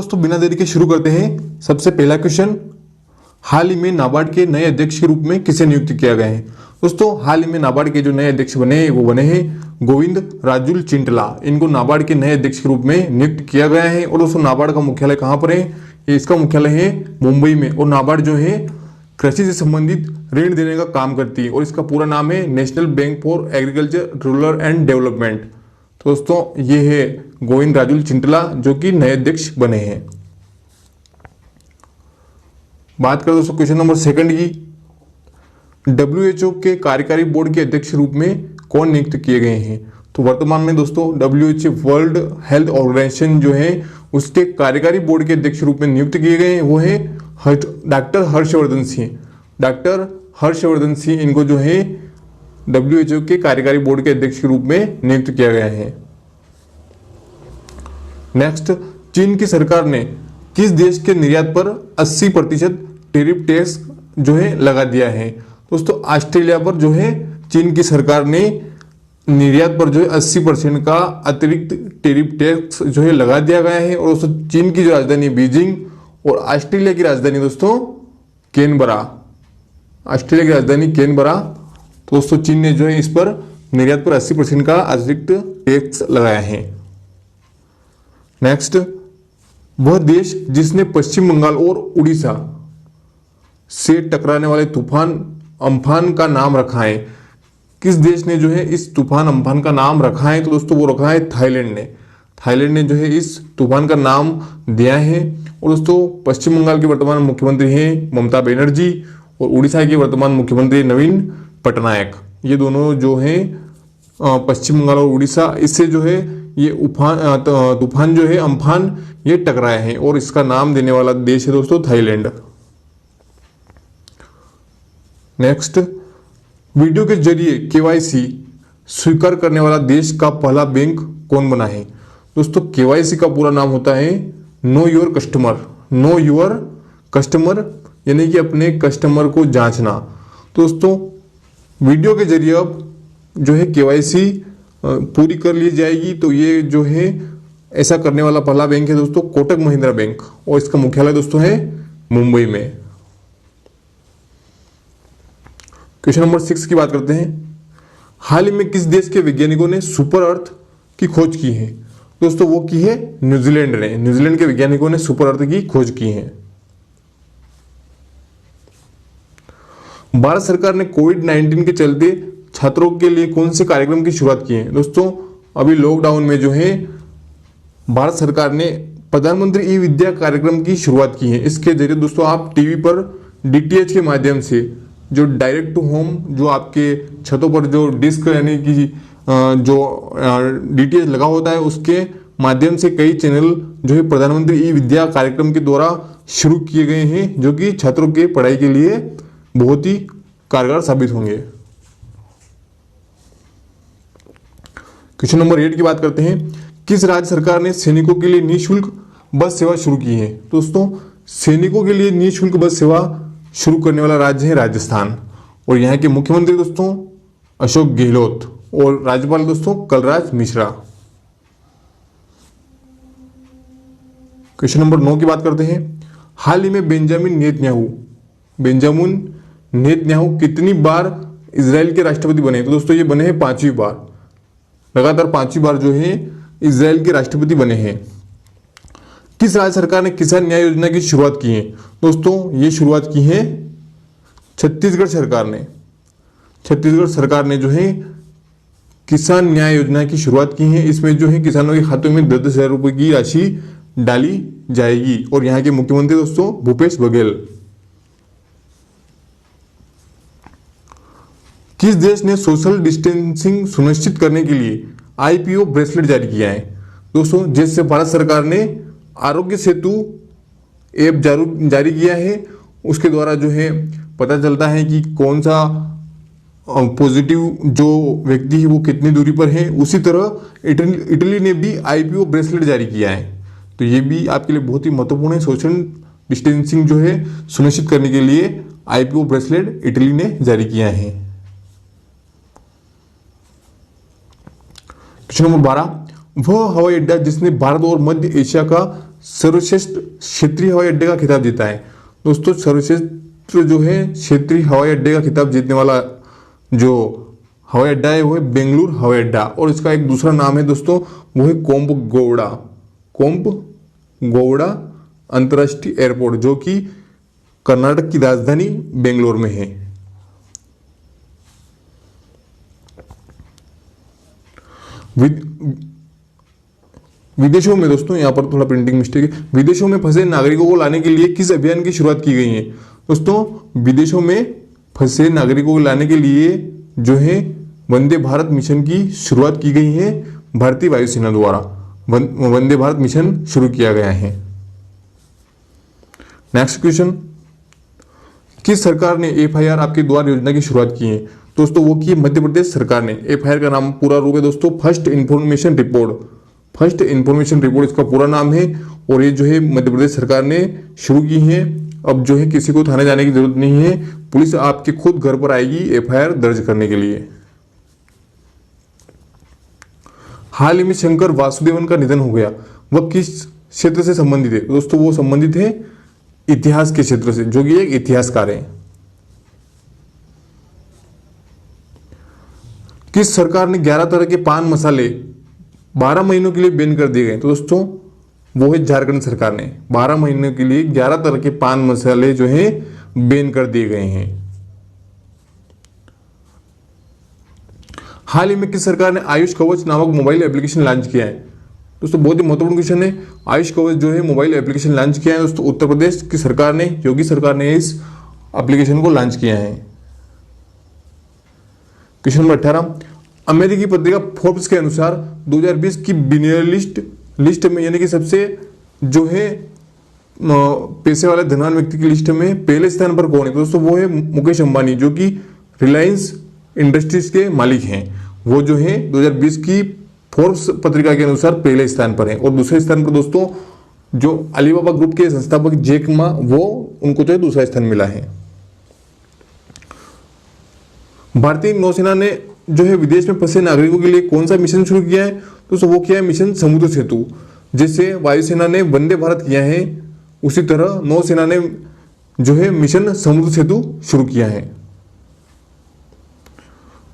दोस्तों बिना देरी के शुरू करते हैं। सबसे पहला क्वेश्चन, हाल ही में नाबार्ड के नए अध्यक्ष के रूप में किसे नियुक्त किया गया है? दोस्तों हाल ही में नाबार्ड के जो नए अध्यक्ष बने हैं वो बने हैं गोविंद राजुल चिंटला। इनको नाबार्ड के नए अध्यक्ष के रूप में नियुक्त किया गया है। और दोस्तों नाबार्ड का मुख्यालय कहाँ पर है? ये इसका मुख्यालय है मुंबई में। और नाबार्ड जो है कृषि से संबंधित ऋण देने का काम करती है और इसका पूरा नाम है national bank for agriculture rural and development. तो दोस्तों ये है गोविंद राजुल चिंटला जो कि नए अध्यक्ष बने हैं। बात करें दोस्तों क्वेश्चन नंबर सेकंड की, WHO के कार्यकारी बोर्ड के अध्यक्ष रूप में कौन नियुक्त किए गए हैं? तो वर्तमान में दोस्तों WHO वर्ल्ड हेल्थ ऑर्गेनाइजेशन जो है उसके कार्यकारी बोर्ड के अध्यक्ष रूप में नियुक्त किए गए हैं वो है डॉक्टर हर्षवर्धन सिंह। डॉक्टर हर्षवर्धन सिंह इनको जो है WHO के कार्यकारी बोर्ड के अध्यक्ष के रूप में नियुक्त किया गया है। नेक्स्ट, चीन की सरकार ने किस देश के निर्यात पर 80% टैरिफ टैक्स जो है लगा दिया है? दोस्तों ऑस्ट्रेलिया पर जो है चीन की सरकार ने निर्यात पर जो है 80% का अतिरिक्त टैरिफ टैक्स जो है लगा दिया गया है। और दोस्तों चीन की जो राजधानी बीजिंग और ऑस्ट्रेलिया की राजधानी दोस्तों कैनबरा, ऑस्ट्रेलिया की राजधानी कैनबरा। तो दोस्तों चीन ने जो है इस पर निर्यात पर 80% का अतिरिक्त टैक्स लगाया है। नेक्स्ट, वह देश जिसने पश्चिम बंगाल और उड़ीसा से टकराने वाले तूफान अम्फान का नाम रखा है, किस देश ने जो है इस तूफान अम्फान का नाम रखा है? तो दोस्तों वो रखा है थाईलैंड ने। थाईलैंड ने जो है इस तूफान का नाम दिया है। और दोस्तों पश्चिम बंगाल के वर्तमान मुख्यमंत्री हैं ममता बनर्जी और उड़ीसा के वर्तमान मुख्यमंत्री नवीन पटनायक। ये दोनों जो हैं पश्चिम बंगाल और उड़ीसा, इससे जो है ये तूफान जो है अम्फान ये टकराए हैं और इसका नाम देने वाला देश है दोस्तों थाईलैंड। नेक्स्ट, वीडियो के जरिए KYC स्वीकार करने वाला देश का पहला बैंक कौन बना है? दोस्तों KYC का पूरा नाम होता है know your customer. Know your customer यानी कि अपने कस्टमर को जांचना। तो दोस्तों वीडियो के जरिए अब जो है KYC पूरी कर ली जाएगी। तो ये जो है ऐसा करने वाला पहला बैंक है दोस्तों कोटक महिंद्रा बैंक और इसका मुख्यालय दोस्तों है मुंबई में। क्वेश्चन नंबर 6 की बात करते हैं। हाल ही में किस देश के वैज्ञानिकों ने सुपर अर्थ की खोज की है? दोस्तों वो की है न्यूजीलैंड ने। न्यूजीलैंड के वैज्ञानिकों ने सुपर अर्थ की खोज की है। भारत सरकार ने कोविड-19 के चलते छात्रों के लिए कौन से कार्यक्रम की शुरुआत की है? दोस्तों अभी लॉकडाउन में जो है भारत सरकार ने प्रधानमंत्री ई विद्या कार्यक्रम की शुरुआत की है। इसके जरिए दोस्तों आप टीवी पर DTH के माध्यम से जो डायरेक्ट टू होम जो आपके छतों पर जो डिस्क यानी कि जो DTH लगा होता है उसके माध्यम से कई चैनल जो है प्रधानमंत्री ई विद्या कार्यक्रम के द्वारा शुरू किए गए हैं जो कि छात्रों के पढ़ाई के लिए बहुत ही कारगर साबित होंगे। क्वेश्चन नंबर 8 की बात करते हैं। किस राज्य सरकार ने सैनिकों के लिए निःशुल्क बस सेवा शुरू की है? दोस्तों सैनिकों के लिए निःशुल्क बस सेवा शुरू करने वाला राज्य है राजस्थान और यहाँ के मुख्यमंत्री दोस्तों अशोक गहलोत और राज्यपाल दोस्तों कलराज मिश्रा। क्वेश्चन नंबर 9 की बात करते हैं। हाल ही में बेंजामिन नेतन्याहू कितनी बार इजराइल के राष्ट्रपति बने? तो दोस्तों ये बने हैं 5वीं बार। लगातार 5वीं बार जो है इजराइल के राष्ट्रपति बने हैं। किस राज्य सरकार ने किसान न्याय योजना की शुरुआत की है? दोस्तों ये शुरुआत की है छत्तीसगढ़ सरकार ने। छत्तीसगढ़ सरकार ने जो है किसान न्याय योजना की शुरुआत की है। इसमें जो है किसानों के खातों में 10,000 रुपए की राशि डाली जाएगी और यहाँ के मुख्यमंत्री दोस्तों भूपेश बघेल। किस देश ने सोशल डिस्टेंसिंग सुनिश्चित करने के लिए IPO ब्रेसलेट जारी किया है? दोस्तों जिससे भारत सरकार ने आरोग्य सेतु ऐप जारी किया है। उसके द्वारा जो है पता चलता है कि कौन सा पॉजिटिव जो व्यक्ति है वो कितनी दूरी पर है। उसी तरह इटली ने भी IPO ब्रेसलेट जारी किया है। तो ये भी आपके लिए बहुत ही महत्वपूर्ण है। सोशल डिस्टेंसिंग जो है सुनिश्चित करने के लिए IPO ब्रेसलेट इटली ने जारी किया है। क्वेश्चन नंबर 12, वह हवाई अड्डा जिसने भारत और मध्य एशिया का सर्वश्रेष्ठ क्षेत्रीय हवाई अड्डे का खिताब जीता है। दोस्तों सर्वश्रेष्ठ जो है क्षेत्रीय हवाई अड्डे का खिताब जीतने वाला जो हवाई अड्डा है वो है बेंगलुरु हवाई अड्डा, और इसका एक दूसरा नाम है दोस्तों वो है कोम्बगौड़ा अंतर्राष्ट्रीय एयरपोर्ट, जो कि कर्नाटक की राजधानी बेंगलोर में है। विदेशों में दोस्तों, यहाँ पर थोड़ा प्रिंटिंग मिस्टेक है, विदेशों में फंसे नागरिकों को लाने के लिए किस अभियान की शुरुआत की गई है? दोस्तों विदेशों में फंसे नागरिकों को लाने के लिए जो है वंदे भारत मिशन की शुरुआत की गई है भारतीय वायुसेना द्वारा। वंदे भारत मिशन शुरू किया गया है। नेक्स्ट क्वेश्चन, किस सरकार ने FIR आपके द्वार योजना की शुरुआत की है? दोस्तों वो की मध्य प्रदेश सरकार ने। FIR का नाम पूरा रूप है दोस्तों फर्स्ट इंफॉर्मेशन रिपोर्ट इसका पूरा नाम है, और ये जो है मध्य प्रदेश सरकार ने शुरू की है। अब जो है किसी को थाने जाने की जरूरत नहीं है, पुलिस आपके खुद घर पर आएगी FIR दर्ज करने के लिए। हाल ही में शंकर वासुदेवन का निधन हो गया, वह किस क्षेत्र से संबंधित है? दोस्तों वो संबंधित है इतिहास के क्षेत्र से, जो कि एक इतिहासकार है। किस सरकार ने 11 तरह के पान मसाले 12 महीनों के लिए बैन कर दिए गए? तो दोस्तों वो है झारखंड सरकार ने 12 महीनों के लिए 11 तरह के पान मसाले जो है बैन कर दिए गए हैं। हाल ही में किस सरकार ने आयुष कवच नामक मोबाइल एप्लीकेशन लॉन्च किया है? दोस्तों बहुत ही महत्वपूर्ण क्वेश्चन है। आयुष कवच जो है मोबाइल एप्लीकेशन लॉन्च किया है दोस्तों उत्तर प्रदेश की सरकार ने, योगी सरकार ने इस एप्लीकेशन को लॉन्च किया है। क्वेश्चन नंबर 18, अमेरिकी पत्रिका फोर्ब्स के अनुसार 2020 की बिलियनर लिस्ट में यानी कि सबसे जो है पैसे वाले धनवान व्यक्ति की लिस्ट में पहले स्थान पर कौन है? दोस्तों वो है मुकेश अंबानी, जो कि रिलायंस इंडस्ट्रीज के मालिक हैं। वो जो है 2020 की फोर्ब्स पत्रिका के अनुसार पहले स्थान पर है, और दूसरे स्थान पर दोस्तों जो अलीबाबा ग्रुप के संस्थापक जैक मा, वो उनको जो है दूसरा स्थान मिला है। भारतीय नौसेना ने जो है विदेश में फंसे नागरिकों के लिए कौन सा मिशन शुरू किया है? दोस्तों वो किया है मिशन समुद्र सेतु। जैसे वायुसेना ने वंदे भारत किया है, उसी तरह नौसेना ने जो है मिशन समुद्र सेतु शुरू किया है।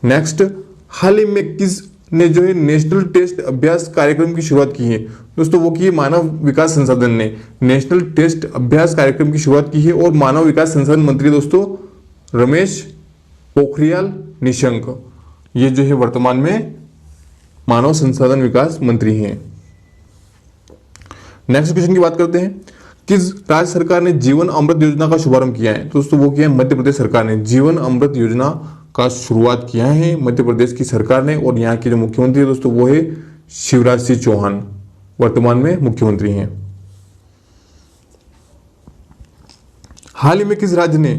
नेक्स्ट, हाल ही में किस ने जो है नेशनल टेस्ट अभ्यास कार्यक्रम की शुरुआत की है? दोस्तों वो की मानव विकास संसाधन ने नेशनल टेस्ट अभ्यास कार्यक्रम की शुरुआत की है, और मानव विकास संसाधन मंत्री दोस्तों रमेश पोखरियाल निशंक, ये जो है वर्तमान में मानव संसाधन विकास मंत्री हैं। नेक्स्ट क्वेश्चन की बात करते हैं, किस राज्य सरकार ने जीवन अमृत योजना का शुभारंभ किया है? दोस्तों वो किया है मध्य प्रदेश सरकार ने। जीवन अमृत योजना का शुरुआत किया है मध्य प्रदेश की सरकार ने, और यहाँ के जो मुख्यमंत्री है दोस्तों वो है शिवराज सिंह चौहान, वर्तमान में मुख्यमंत्री हैं। हाल ही में किस राज्य ने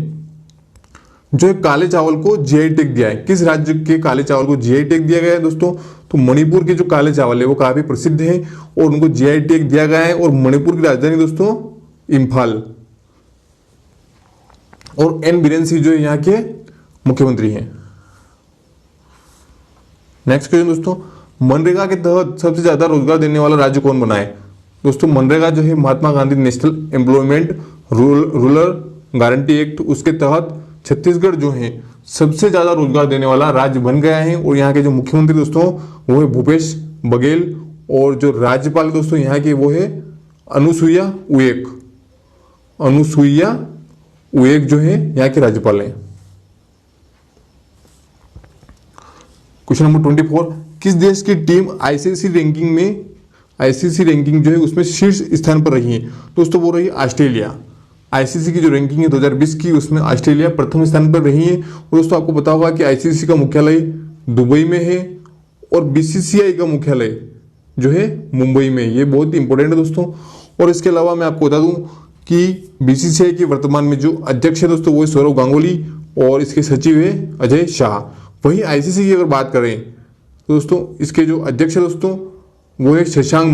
जो है काले चावल को GI टैग दिया है? किस राज्य के काले चावल को GI टैग दिया गया है दोस्तों? तो मणिपुर के जो काले चावल है वो काफी प्रसिद्ध है और उनको GI टैग दिया गया है, और मणिपुर की राजधानी दोस्तों इम्फाल, और N बीरेन सिंह जो है यहाँ के मुख्यमंत्री हैं। नेक्स्ट क्वेश्चन दोस्तों, मनरेगा के तहत सबसे ज्यादा रोजगार देने वाला राज्य कौन बना है? दोस्तों मनरेगा जो है Mahatma Gandhi national employment rural guarantee act, उसके तहत छत्तीसगढ़ जो है सबसे ज्यादा रोजगार देने वाला राज्य बन गया है, और यहाँ के जो मुख्यमंत्री दोस्तों वो है भूपेश बघेल, और जो राज्यपाल दोस्तों यहाँ के वो है अनुसुईया उइक जो है यहाँ के राज्यपाल है। क्वेश्चन नंबर 24, किस देश की टीम आईसीसी रैंकिंग जो है उसमें शीर्ष स्थान पर रही है? दोस्तों वो रही ऑस्ट्रेलिया। आईसीसी की जो रैंकिंग है 2020 की, उसमें ऑस्ट्रेलिया प्रथम स्थान पर रही है। और दोस्तों आपको पता होगा कि आईसीसी का मुख्यालय दुबई में है, और बीसीसीआई का मुख्यालय जो है मुंबई में। ये बहुत ही इंपॉर्टेंट है दोस्तों। और इसके अलावा मैं आपको बता दूं कि बीसीसीआई के वर्तमान में जो अध्यक्ष है दोस्तों वो है सौरव गांगुली, और इसके सचिव है अजय शाह। वही आईसीसी की अगर बात करें तो दोस्तों इसके जो अध्यक्ष है दोस्तों वो है शशांक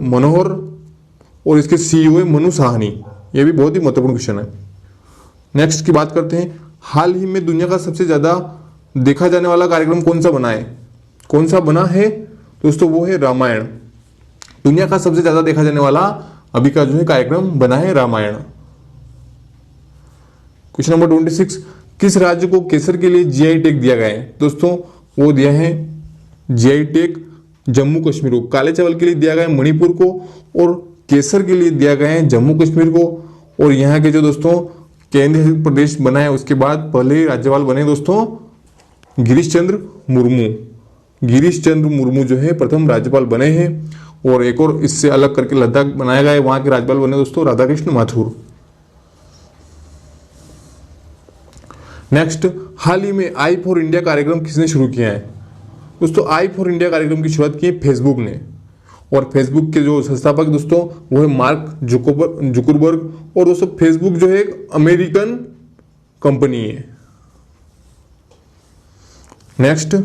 मनोहर, और इसके सीईओ है मनु साहनी। ये भी बहुत ही महत्वपूर्ण क्वेश्चन है। नेक्स्ट की बात करते हैं, हाल ही में दुनिया का सबसे ज्यादा देखा जाने वाला कार्यक्रम कौन सा बना है दोस्तों? वो है रामायण। दुनिया का सबसे ज्यादा देखा जाने वाला अभी का जो है कार्यक्रम बना है रामायण। क्वेश्चन नंबर 26, किस राज्य को केसर के लिए जीआई टैग दिया गया है? दोस्तों वो दिया है जीआई टैग जम्मू कश्मीर को। काले चावल के लिए दिया गया है मणिपुर को और केसर के लिए दिया गया है जम्मू कश्मीर को। और यहाँ के जो दोस्तों केंद्रीय शासित प्रदेश बना है उसके बाद पहले राज्यपाल बने दोस्तों गिरीश चंद्र मुर्मू। गिरीश चंद्र मुर्मू जो है प्रथम राज्यपाल बने हैं। और एक और इससे अलग करके लद्दाख बनाया गया है, वहां के राज्यपाल बने दोस्तों राधाकृष्ण माथुर। नेक्स्ट, हाल ही में आई फॉर इंडिया कार्यक्रम किसने शुरू किया है? दोस्तों आई फॉर इंडिया कार्यक्रम की शुरुआत की है फेसबुक ने। और फेसबुक के जो संस्थापक दोस्तों वो है मार्क जुकरबर्ग। और दोस्तों फेसबुक जो है एक अमेरिकन कंपनी है। नेक्स्ट,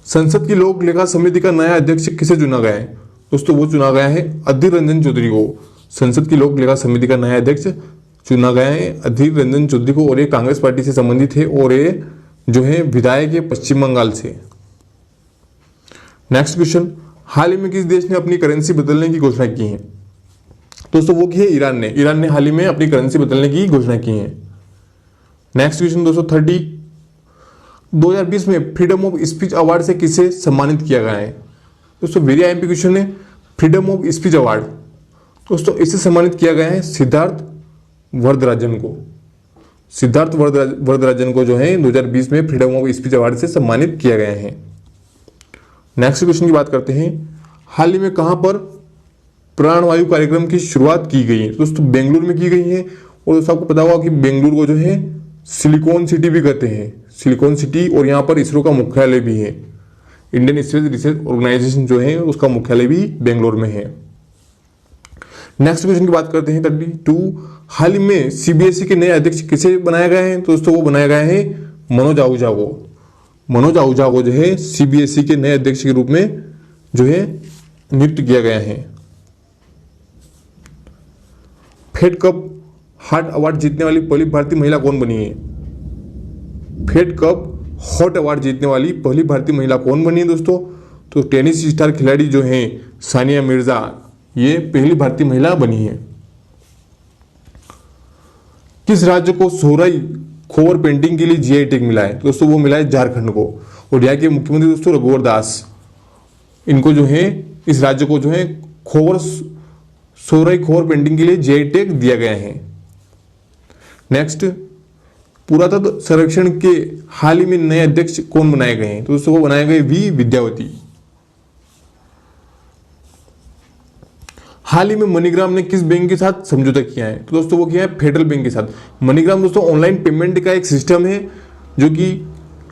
संसद की लोक लेखा समिति का नया अध्यक्ष किसे चुना गया है? दोस्तों वो चुना गया है अधीर रंजन चौधरी को। संसद की लोक लेखा समिति का नया अध्यक्ष चुना गया है अधीर रंजन चौधरी को। और ये कांग्रेस पार्टी से संबंधित है और ये जो है विधायक है पश्चिम बंगाल से। नेक्स्ट क्वेश्चन, हाल ही में किस देश ने अपनी करेंसी बदलने की घोषणा की है? दोस्तों वो की है ईरान ने। ईरान ने हाल ही में अपनी करेंसी बदलने की घोषणा की है। नेक्स्ट क्वेश्चन दोस्तों 30, 2020 में फ्रीडम ऑफ स्पीच अवार्ड से किसे सम्मानित किया गया है? दोस्तों वेरी आईएमपी क्वेश्चन है। फ्रीडम ऑफ स्पीच अवार्ड दोस्तों इससे सम्मानित किया गया है सिद्धार्थ वरदराजन को। सिद्धार्थ वरदराजन को जो है 2020 में फ्रीडम ऑफ स्पीच अवार्ड से सम्मानित किया गया है। नेक्स्ट क्वेश्चन की बात करते हैं, हाल ही में कहां पर प्राणवायु कार्यक्रम की शुरुआत की गई है? दोस्तों बेंगलुरु में की गई है। और दोस्तों आपको पता होगा कि बेंगलुरु को जो है सिलिकॉन सिटी भी कहते हैं, सिलिकॉन सिटी। और यहाँ पर इसरो का मुख्यालय भी है। इंडियन स्पेस रिसर्च ऑर्गेनाइजेशन जो है उसका मुख्यालय भी बेंगलुरु में है। नेक्स्ट क्वेश्चन की बात करते हैं 32, हाल ही में सीबीएसई के नए अध्यक्ष किसे बनाया गया है? दोस्तों वो बनाया गया है मनोज आहूजा को। मनोज आहूजा को जो है सीबीएसई के नए अध्यक्ष के रूप में जो है नियुक्त किया गया है। फेड कप हार्ट अवार्ड जीतने वाली पहली भारतीय महिला कौन बनी है? फेड कप हॉट अवार्ड जीतने वाली पहली भारतीय महिला कौन बनी है दोस्तों? तो टेनिस स्टार खिलाड़ी जो है सानिया मिर्जा, ये पहली भारतीय महिला बनी है। किस राज्य को सोहराई खोवर पेंटिंग के लिए जीआई टैग मिला है? दोस्तों वो मिला है झारखंड को। और यहाँ के मुख्यमंत्री दोस्तों रघुवर दास, इनको जो है इस राज्य को जो है सोहराई खोवर पेंटिंग के लिए जीआई टैग दिया गया है। नेक्स्ट, पुरातत्व सर्वेक्षण के हाल ही में नए अध्यक्ष कौन बनाए गए हैं? तो दोस्तों वो बनाए गए वी विद्यावती। हाल ही में मनीग्राम ने किस बैंक के साथ समझौता किया है? तो दोस्तों वो किया है फेडरल बैंक के साथ। मनीग्राम दोस्तों ऑनलाइन पेमेंट का एक सिस्टम है जो कि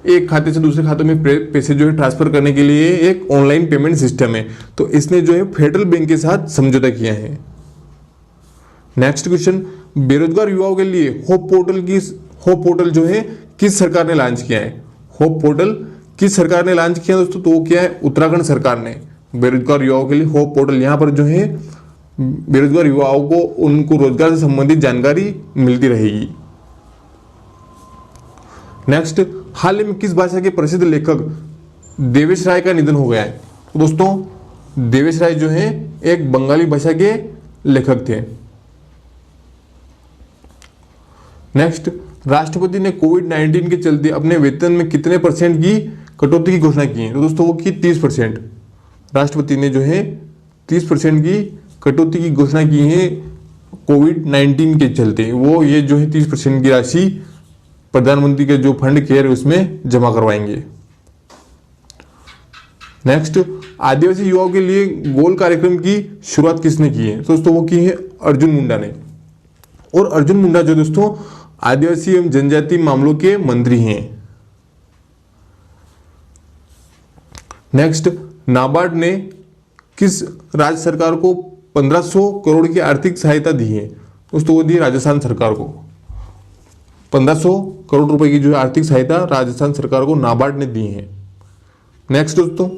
एक खाते से दूसरे खाते में पैसे जो है ट्रांसफर करने के लिए एक ऑनलाइन पेमेंट सिस्टम है। तो इसने जो है फेडरल बैंक के साथ समझौता किया है। नेक्स्ट क्वेश्चन, बेरोजगार युवाओं के लिए होप पोर्टल जो है किस सरकार ने लॉन्च किया है? होप पोर्टल किस सरकार ने लॉन्च किया दोस्तों? तो वो क्या है उत्तराखंड सरकार ने। बेरोजगार युवाओं के लिए होप पोर्टल, यहाँ पर जो है बेरोजगार युवाओं को उनको रोजगार से संबंधित जानकारी मिलती रहेगी। नेक्स्ट, हाल ही में किस भाषा के प्रसिद्ध लेखक देवेश राय का निधन हो गया है? तो दोस्तों देवेश राय जो है एक बंगाली भाषा के लेखक थे। नेक्स्ट, राष्ट्रपति ने कोविड-19 के चलते अपने वेतन में कितने % की कटौती की घोषणा की है? तो दोस्तों वो की 30%। राष्ट्रपति ने जो है 30% की कटौती की घोषणा की है कोविड-19 के चलते। वो ये जो है 30% की राशि प्रधानमंत्री के जो फंड केयर उसमें जमा करवाएंगे। नेक्स्ट, आदिवासी युवाओं के लिए गोल कार्यक्रम की शुरुआत किसने की है? दोस्तों वो की है अर्जुन मुंडा ने। और अर्जुन मुंडा जो दोस्तों आदिवासी एवं जनजाति मामलों के मंत्री हैं। नेक्स्ट, नाबार्ड ने किस राज्य सरकार को 1500 करोड़ की आर्थिक सहायता दी है? दोस्तों वो दी राजस्थान सरकार को। 1500 करोड़ रुपए की जो आर्थिक सहायता राजस्थान सरकार को नाबार्ड ने दी है। नेक्स्ट दोस्तों,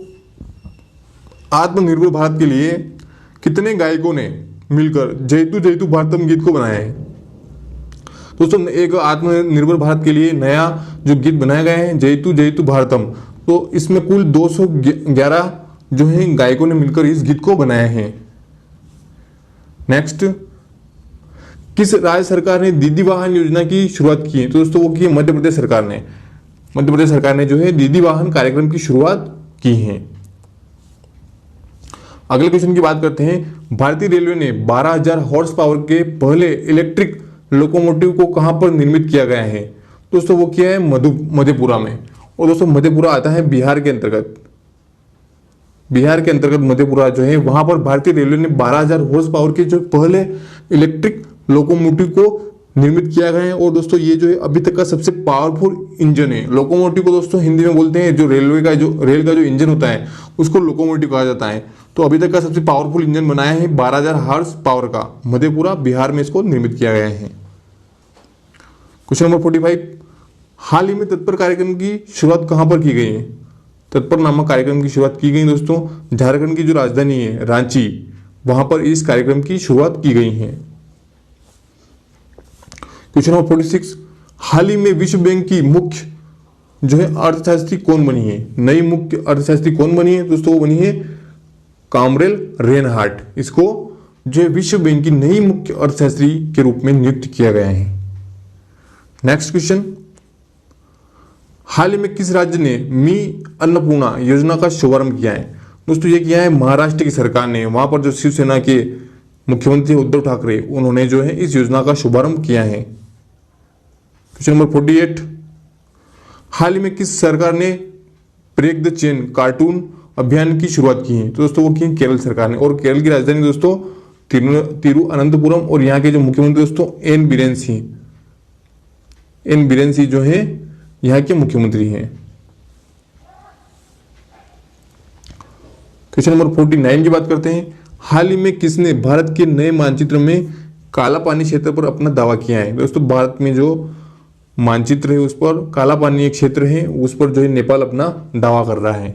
आत्मनिर्भर भारत के लिए कितने गायकों ने मिलकर जयतु जयतु भारतम गीत को बनाया है? दोस्तों एक आत्मनिर्भर भारत के लिए नया जो गीत बनाया गया है जयतु जयतु भारतम, तो इसमें कुल 211 जो है गायकों ने मिलकर इस गीत को बनाया है। नेक्स्ट, किस राज्य सरकार ने दीदी वाहन योजना की शुरुआत की है? तो दोस्तों वो की है मध्य प्रदेश सरकार ने। मध्य प्रदेश सरकार ने जो है दीदी वाहन कार्यक्रम की शुरुआत की है। अगले क्वेश्चन की बात करते हैं। भारतीय रेलवे ने 12,000 हॉर्स पावर के पहले इलेक्ट्रिक लोकोमोटिव को कहां पर निर्मित किया गया है? दोस्तों वो किया है मधेपुरा में। और दोस्तों मधेपुरा आता है बिहार के अंतर्गत। बिहार के अंतर्गत मधेपुरा जो है वहां पर भारतीय रेलवे ने 12,000 हॉर्स पावर के जो पहले इलेक्ट्रिक लोकोमोटिव को निर्मित किया गया है। और दोस्तों ये जो है अभी तक का सबसे पावरफुल इंजन है। लोकोमोटिव को दोस्तों हिंदी में बोलते हैं जो रेल का जो इंजन होता है उसको लोकोमोटिव कहा जाता है। तो अभी तक का सबसे पावरफुल इंजन बनाया है 12,000 हॉर्स पावर का, मधेपुरा बिहार में इसको निर्मित किया गया है। क्वेश्चन नंबर 45, हाल ही में तत्पर कार्यक्रम की शुरुआत कहां पर की गई है? तत्पर नामक कार्यक्रम की शुरुआत की गई दोस्तों झारखंड की जो राजधानी है रांची, वहां पर इस कार्यक्रम की शुरुआत की गई है। क्वेश्चन नंबर 46, हाल ही में विश्व बैंक की मुख्य जो है अर्थशास्त्री कौन बनी है? नई मुख्य अर्थशास्त्री कौन बनी है? दोस्तों वो बनी है कामरेल रेनहार्ट। इसको जो है विश्व बैंक की नई मुख्य अर्थशास्त्री के रूप में नियुक्त किया गया है। नेक्स्ट क्वेश्चन, हाल ही में किस राज्य ने मी अन्नपूर्णा योजना का शुभारंभ किया है? दोस्तों ये किया है महाराष्ट्र की सरकार ने। वहां पर जो शिवसेना के मुख्यमंत्री उद्धव ठाकरे उन्होंने जो है इस योजना का शुभारंभ किया है। क्वेश्चन नंबर 48, हाल ही में किस सरकार ने ब्रेक द चेन कार्टून अभियान की शुरुआत की है? तो दोस्तों वो की है केरल सरकार ने। और केरल की राजधानी दोस्तों तिरुअनंतपुरम और यहाँ के जो मुख्यमंत्री दोस्तों एन बीरेन सिंह जो है यहाँ के मुख्यमंत्री हैं। क्वेश्चन नंबर 49 की बात करते हैं। हाल ही में किसने भारत के नए मानचित्र में काला पानी क्षेत्र पर अपना दावा किया है? दोस्तों भारत में जो मानचित्र है उस पर काला पानी एक क्षेत्र है, उस पर जो है नेपाल अपना दावा कर रहा है।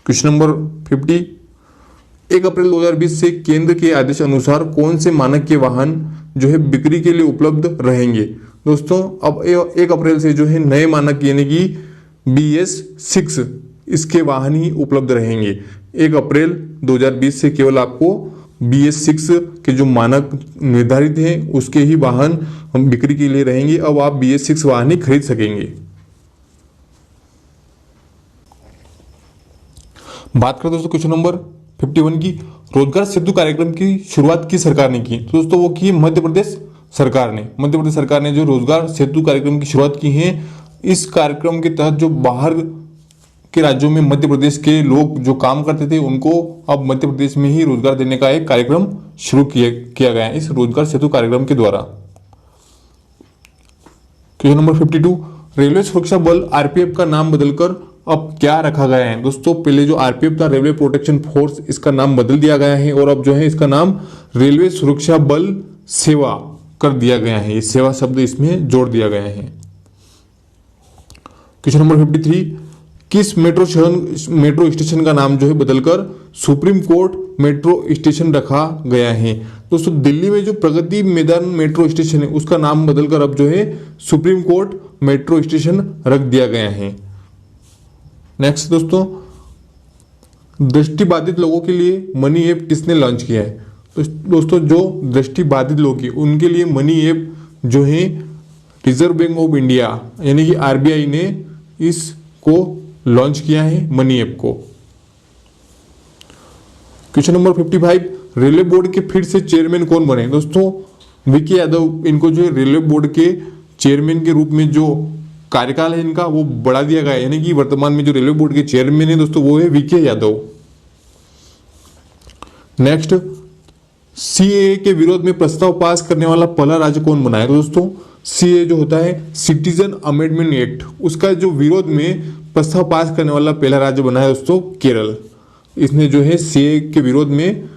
क्वेश्चन नंबर 50, 1 अप्रैल 2020 से केंद्र के आदेश अनुसार कौन से मानक के वाहन जो है बिक्री के लिए उपलब्ध रहेंगे? दोस्तों अब 1 अप्रैल से जो है नए मानक यानी कि BS6 इसके वाहन ही उपलब्ध रहेंगे। 1 अप्रैल 2020 से केवल आपको BS6 के जो मानक निर्धारित हैं उसके ही वाहन हम बिक्री के लिए रहेंगे। अब आप BS6 वाहन ही खरीद सकेंगे। बात करें दोस्तों क्वेश्चन नंबर 51 की, रोजगार सेतु कार्यक्रम की शुरुआत किस सरकार ने की? तो दोस्तों वो की मध्य प्रदेश सरकार ने। मध्य प्रदेश सरकार ने जो रोजगार सेतु कार्यक्रम की शुरुआत की है। इस कार्यक्रम के तहत जो बाहर के राज्यों में मध्य प्रदेश के लोग जो काम करते थे उनको अब मध्य प्रदेश में ही रोजगार देने का एक कार्यक्रम शुरू किया गया है इस रोजगार सेतु कार्यक्रम के द्वारा। क्वेश्चन नंबर 52, रेलवे सुरक्षा बल RPF का नाम बदलकर अब क्या रखा गया है? दोस्तों पहले जो RPF था रेलवे प्रोटेक्शन फोर्स, इसका नाम बदल दिया गया है और अब जो है इसका नाम रेलवे सुरक्षा बल सेवा कर दिया गया है। ये सेवा शब्द इसमें जोड़ दिया गया है। क्वेश्चन नंबर 53, किस मेट्रो स्टेशन का नाम जो है बदलकर सुप्रीम कोर्ट मेट्रो स्टेशन रखा गया है? दोस्तों दिल्ली में जो प्रगति मैदान मेट्रो स्टेशन है उसका नाम बदलकर अब जो है सुप्रीम कोर्ट मेट्रो स्टेशन रख दिया गया है। नेक्स्ट दोस्तों, दृष्टिबाधित लोगों के लिए मनी ऐप किसने लॉन्च किया है? तो दोस्तों जो दृष्टिबाधित लोग हैं उनके लिए मनी ऐप जो है रिजर्व बैंक ऑफ इंडिया यानी कि RBI ने इसको लॉन्च किया है मनी ऐप को। क्वेश्चन नंबर 55, रेलवे बोर्ड के फिर से चेयरमैन कौन बने? दोस्तों VK यादव, इनको जो है रेलवे बोर्ड के चेयरमैन के रूप में जो कार्यकाल है इनका वो बढ़ा दिया गया है। यानी कि वर्तमान में जो रेलवे बोर्ड के चेयरमैन है दोस्तों वो है VK यादव। नेक्स्ट, CAA के विरोध में प्रस्ताव पास करने वाला पहला राज्य कौन बना है? दोस्तों CAA जो होता है सिटीजन अमेंडमेंट एक्ट, उसका जो विरोध में प्रस्ताव पास करने वाला पहला राज्य बना है दोस्तों केरल। इसने जो है CAA के विरोध में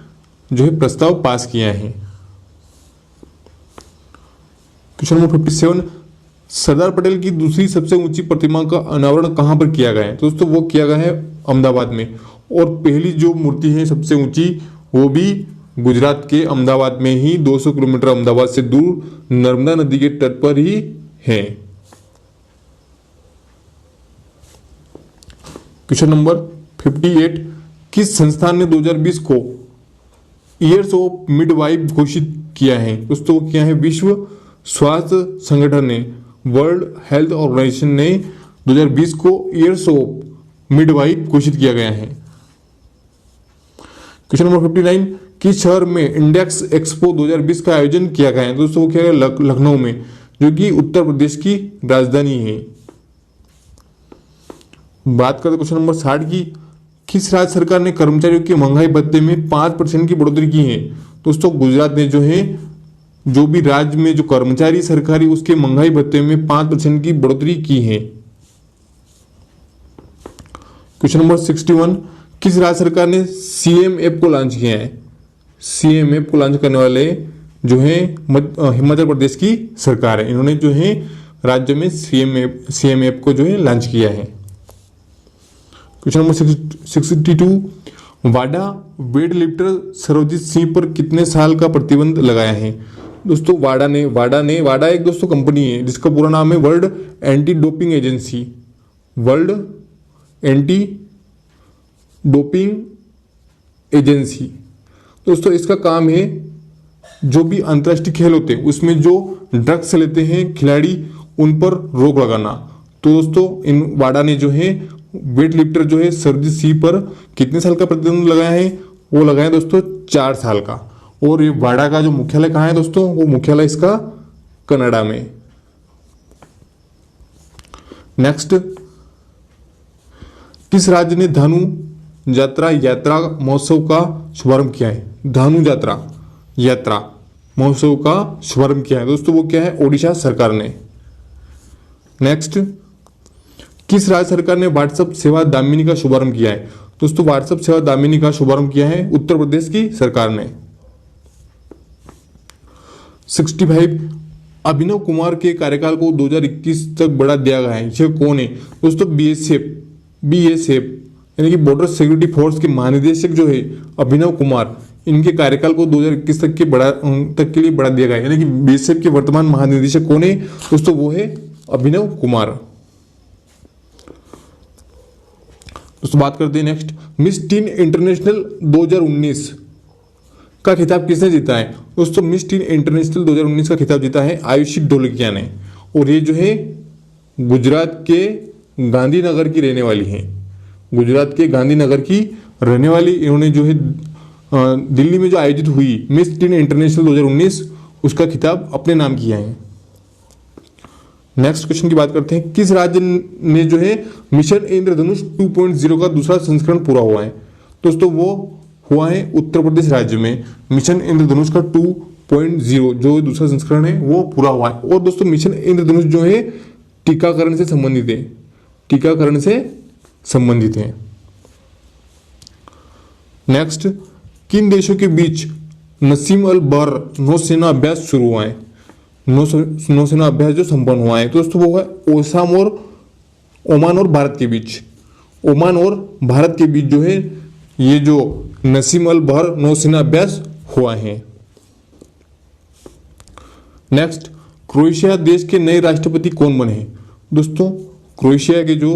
जो है प्रस्ताव पास किया है। क्वेश्चन नंबर 57, सरदार पटेल की दूसरी सबसे ऊंची प्रतिमा का अनावरण कहां पर किया गया है? दोस्तों वो किया गया है अहमदाबाद में। और पहली जो मूर्ति है सबसे ऊंची वो भी गुजरात के अहमदाबाद में ही 200 किलोमीटर अहमदाबाद से दूर नर्मदा नदी के तट पर ही है। क्वेश्चन नंबर 58, किस संस्थान ने 2020 को ईयर्स ऑफ मिडवाइफ घोषित किया है? दोस्तों वो क्या है? विश्व स्वास्थ्य संगठन ने, वर्ल्ड हेल्थ ऑर्गेनाइजेशन ने 2020 को ईयर्स ऑफ मिडवाइफ घोषित किया गया है। क्वेश्चन नंबर 59, किस शहर में इंडेक्स एक्सपो 2020 का आयोजन किया गया है? दोस्तों वो क्या है? लखनऊ में, जो कि उत्तर प्रदेश की राजधानी है। बात करते क्वेश्चन नंबर 60 की, किस राज्य सरकार ने कर्मचारियों के महंगाई भत्ते में 5% की बढ़ोतरी की है? दोस्तों गुजरात ने जो है, जो भी राज्य में जो कर्मचारी सरकारी, उसके महंगाई भत्ते में 5% की बढ़ोतरी की है। क्वेश्चन नंबर 61, किस राज्य सरकार ने सीएम ऐप को लॉन्च किया है? सीएम ऐप को लॉन्च करने वाले जो है हिमाचल प्रदेश की सरकार है। इन्होंने जो है राज्य में सीएम ऐप को जो है लॉन्च किया है। क्वेश्चन नंबर 62, वाडा वेट लिफ्टर सर्वजीत सिंह पर कितने साल का प्रतिबंध लगाया है? दोस्तों वाडा एक दोस्तों कंपनी है जिसका पूरा नाम है world anti doping agency, world anti doping agency. दोस्तों इसका काम है जो भी अंतर्राष्ट्रीय खेल होते हैं उसमें जो ड्रग्स लेते हैं खिलाड़ी, उन पर रोक लगाना। तो दोस्तों इन वाडा ने जो है वेट लिफ्टर जो है सरजीत सिंह पर कितने साल का प्रतिबंध लगाया है? वो लगाया दोस्तों 4 साल का। और ये वाडा का जो मुख्यालय कहाँ है दोस्तों? वो मुख्यालय इसका कनाडा में। नेक्स्ट, किस राज्य ने धानु यात्रा महोत्सव का शुभारंभ किया है? धानु यात्रा महोत्सव का शुभारंभ किया है दोस्तों, वो क्या है? ओडिशा सरकार ने। नेक्स्ट, किस राज्य सरकार ने व्हाट्सएप सेवा दामिनी का शुभारंभ किया है? दोस्तों व्हाट्सएप सेवा दामिनी का शुभारंभ किया है उत्तर प्रदेश की सरकार ने। 65, अभिनव कुमार के कार्यकाल को 2021 तक बढ़ा दिया गया है, यह कौन है? दोस्तों बीएसएफ यानी कि बॉर्डर सिक्योरिटी फोर्स के महानिदेशक जो है अभिनव कुमार, इनके कार्यकाल को 2021 तक के लिए बढ़ा दिया गया है। यानी कि बीएसएफ के वर्तमान महानिदेशक कौन है दोस्तों? वो है अभिनव कुमार। दोस्तों बात करते हैं नेक्स्ट, मिस टीन इंटरनेशनल 2019 का खिताब किसने जीता है? दोस्तों मिस टीन इंटरनेशनल 2019 का खिताब जीता है आयुषी ढोलकिया ने। और ये जो है गुजरात के गांधीनगर की रहने वाली है, गुजरात के गांधीनगर की रहने वाली। इन्होंने जो है दिल्ली में जो आयोजित हुई मिस टीन इंटरनेशनल 2019 उसका खिताब अपने नाम किया है। नेक्स्ट क्वेश्चन की बात करते हैं, किस राज्य में जो है मिशन इंद्रधनुष 2.0 का दूसरा संस्करण पूरा हुआ है? दोस्तों वो हुआ है उत्तर प्रदेश राज्य में। मिशन इंद्रधनुष का 2.0 जो दूसरा संस्करण है वो पूरा हुआ है। और दोस्तों मिशन इंद्रधनुष जो है टीकाकरण से संबंधित है, टीकाकरण से संबंधित है। नेक्स्ट, किन देशों के बीच नसीम अल बर नौसेना अभ्यास शुरू हुआ है? नौसेना अभ्यास जो संपन्न हुआ है दोस्तों वो है ओमान और भारत के बीच। ओमान और भारत के बीच जो है ये जो नसीम अल बर नौसेना अभ्यास हुआ है। नेक्स्ट, क्रोएशिया देश के नए राष्ट्रपति कौन बने हैं? दोस्तों क्रोएशिया के जो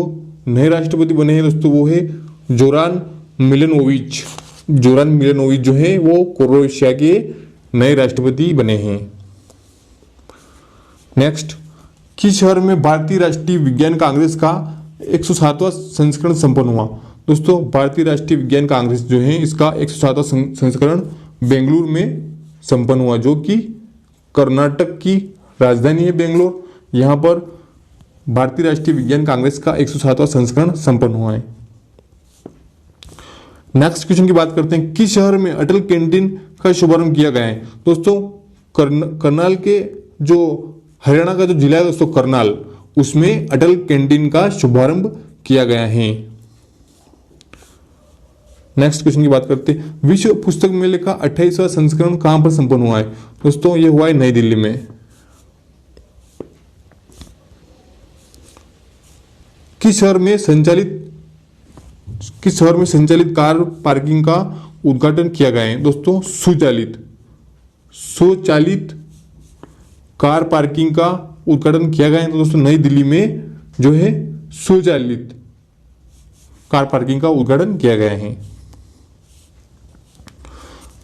नए राष्ट्रपति बने हैं दोस्तों वो है जोरान मिलनोविच। जोरान मिलनोविच जो है वो क्रोएशिया के नए राष्ट्रपति बने हैं। नेक्स्ट, किस शहर में भारतीय राष्ट्रीय विज्ञान कांग्रेस का 107वां संस्करण संपन्न हुआ? दोस्तों भारतीय राष्ट्रीय विज्ञान कांग्रेस जो है इसका 107वां संस्करण बेंगलुरु में संपन्न हुआ, जो कि कर्नाटक की राजधानी है बेंगलोर। यहाँ पर भारतीय राष्ट्रीय विज्ञान कांग्रेस का 107वां संस्करण संपन्न हुआ है। नेक्स्ट क्वेश्चन की बात करते हैं, किस शहर में अटल कैंटीन का शुभारंभ किया गया है? दोस्तों करनाल के जो हरियाणा का जो जिला है दोस्तों करनाल, उसमें अटल कैंटीन का शुभारंभ किया गया है। नेक्स्ट क्वेश्चन की बात करते हैं, विश्व पुस्तक मेले का 28वां संस्करण कहां पर संपन्न हुआ है? दोस्तों ये हुआ है नई दिल्ली में। किस शहर में संचालित कार पार्किंग का उद्घाटन किया गया है? दोस्तों स्वचालित कार पार्किंग का उद्घाटन किया गया है। तो दोस्तों नई दिल्ली में जो है स्वचालित कार पार्किंग का उद्घाटन किया गया है।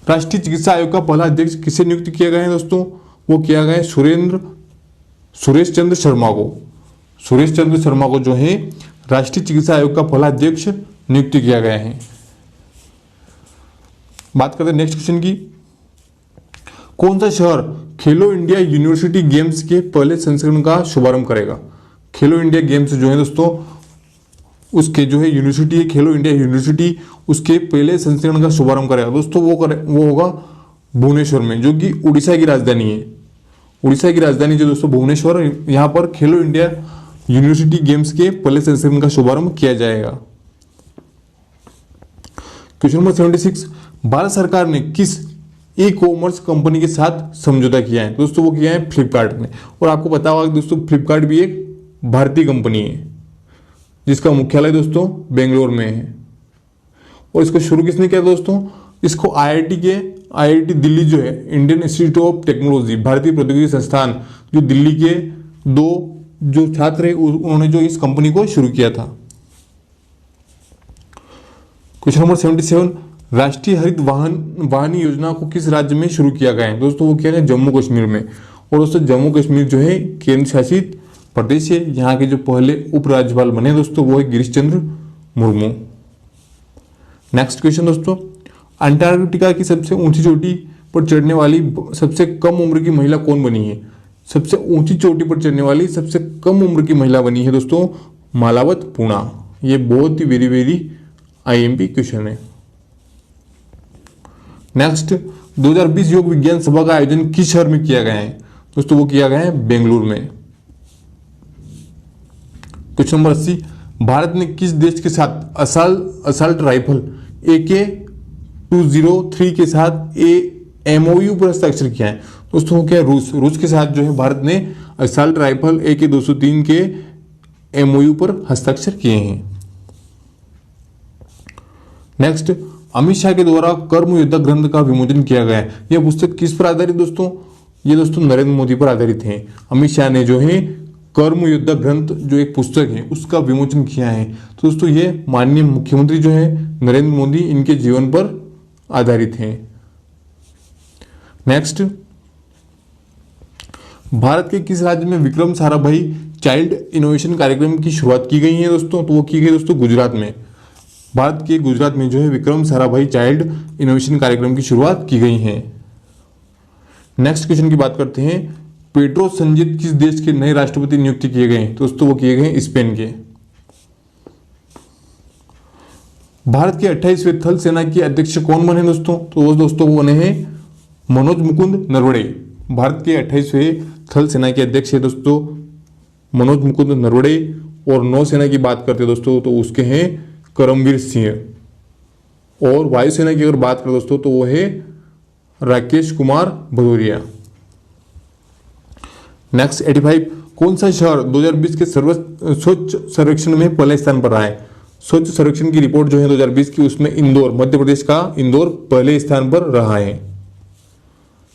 राष्ट्रीय चिकित्सा आयोग का पहला अध्यक्ष किसे नियुक्त किया गया है दोस्तों? वो किया गया है सुरेश चंद्र शर्मा को। सुरेश चंद्र शर्मा को जो है राष्ट्रीय चिकित्सा आयोग का पहला अध्यक्ष नियुक्त किया गया है। बात करते हैं नेक्स्ट क्वेश्चन की। कौन सा शहर खेलो इंडिया यूनिवर्सिटी गेम्स के पहले संस्करण का शुभारंभ करेगा? खेलो इंडिया गेम्स जो है दोस्तों, उसके जो है यूनिवर्सिटी है खेलो इंडिया यूनिवर्सिटी, उसके पहले संस्करण का शुभारंभ करेगा दोस्तों। वो होगा भुवनेश्वर में, जो कि उड़ीसा की राजधानी है। उड़ीसा की राजधानी जो दोस्तों भुवनेश्वर, यहाँ पर खेलो इंडिया यूनिवर्सिटी गेम्स के पहले संस्करण का शुभारंभ किया जाएगा। क्वेश्चन नंबर 76, भारत सरकार ने किस ई कॉमर्स कंपनी के साथ समझौता किया है? दोस्तों वो किया है फ्लिपकार्ट ने। और आपको पता होगा दोस्तों फ्लिपकार्ट भी एक भारतीय कंपनी है जिसका मुख्यालय दोस्तों बेंगलोर में है। और इसको शुरू किसने किया दोस्तों? इसको आईआईटी दिल्ली जो है, इंडियन इंस्टीट्यूट ऑफ टेक्नोलॉजी, भारतीय प्रौद्योगिकी संस्थान, जो दिल्ली के दो जो छात्र है उन्होंने जो इस कंपनी को शुरू किया था। क्वेश्चन नंबर 77, राष्ट्रीय हरित वाहन योजना को किस राज्य में शुरू किया गया है? दोस्तों वो किया गया जम्मू कश्मीर में। और दोस्तों जम्मू कश्मीर जो है केंद्र शासित प्रदेश है। यहाँ के जो पहले उपराज्यपाल बने दोस्तों वो है गिरीश चंद्र मुर्मू। नेक्स्ट क्वेश्चन दोस्तों, अंटार्कटिका की सबसे ऊंची चोटी पर चढ़ने वाली सबसे कम उम्र की महिला कौन बनी है? सबसे ऊंची चोटी पर चढ़ने वाली सबसे कम उम्र की महिला बनी है दोस्तों मालावत पूर्णा। ये बहुत ही वेरी आईएमपी क्वेश्चन है। नेक्स्ट, 2020 योग विज्ञान सभा का आयोजन किस शहर में किया गया है? दोस्तों वो किया गया है बेंगलुरु में। क्वेश्चन नंबर 80, भारत ने किस देश के साथ असल्ट राइफल AK-203 के साथ MOU पर हस्ताक्षर किया है? दोस्तों वो क्या है रूस के साथ जो है भारत ने असल्ट राइफल AK-203 के MOU पर हस्ताक्षर किए हैं। नेक्स्ट, अमित शाह के द्वारा कर्म योद्धा ग्रंथ का विमोचन किया गया है। यह पुस्तक किस पर आधारित दोस्तों? ये दोस्तों नरेंद्र मोदी पर आधारित है। अमित शाह ने जो है कर्म योद्धा ग्रंथ जो एक पुस्तक है उसका विमोचन किया है। तो दोस्तों ये माननीय मुख्यमंत्री जो है नरेंद्र मोदी, इनके जीवन पर आधारित है। नेक्स्ट, भारत के किस राज्य में विक्रम साराभाई चाइल्ड इनोवेशन कार्यक्रम की शुरुआत की गई है दोस्तों? तो वो की गई दोस्तों गुजरात में। भारत के गुजरात में जो है विक्रम साराभाई चाइल्ड इनोवेशन कार्यक्रम की शुरुआत की गई है। नेक्स्ट क्वेश्चन की बात करते हैं, पेड्रो संजेत किस देश के नए राष्ट्रपति नियुक्त किए गए हैं? दोस्तों वो किए गए स्पेन के। भारत के 28वें थल सेना के अध्यक्ष कौन बने दोस्तों? तो वो दोस्तों वो बने हैं मनोज मुकुंद नरवणे। भारत के 28वें थल सेना के अध्यक्ष है दोस्तों मनोज मुकुंद नरवणे। और नौसेना की बात करते हैं दोस्तों तो उसके हैं करमवीर सिंह। और वायुसेना की अगर बात करें दोस्तों तो वो है राकेश कुमार भदौरिया। नेक्स्ट 85, कौन सा शहर 2020 के स्वच्छ सर्वेक्षण में पहले स्थान पर रहा है? स्वच्छ सर्वेक्षण की रिपोर्ट जो है 2020 की, उसमें इंदौर, मध्य प्रदेश का इंदौर पहले स्थान पर रहा है।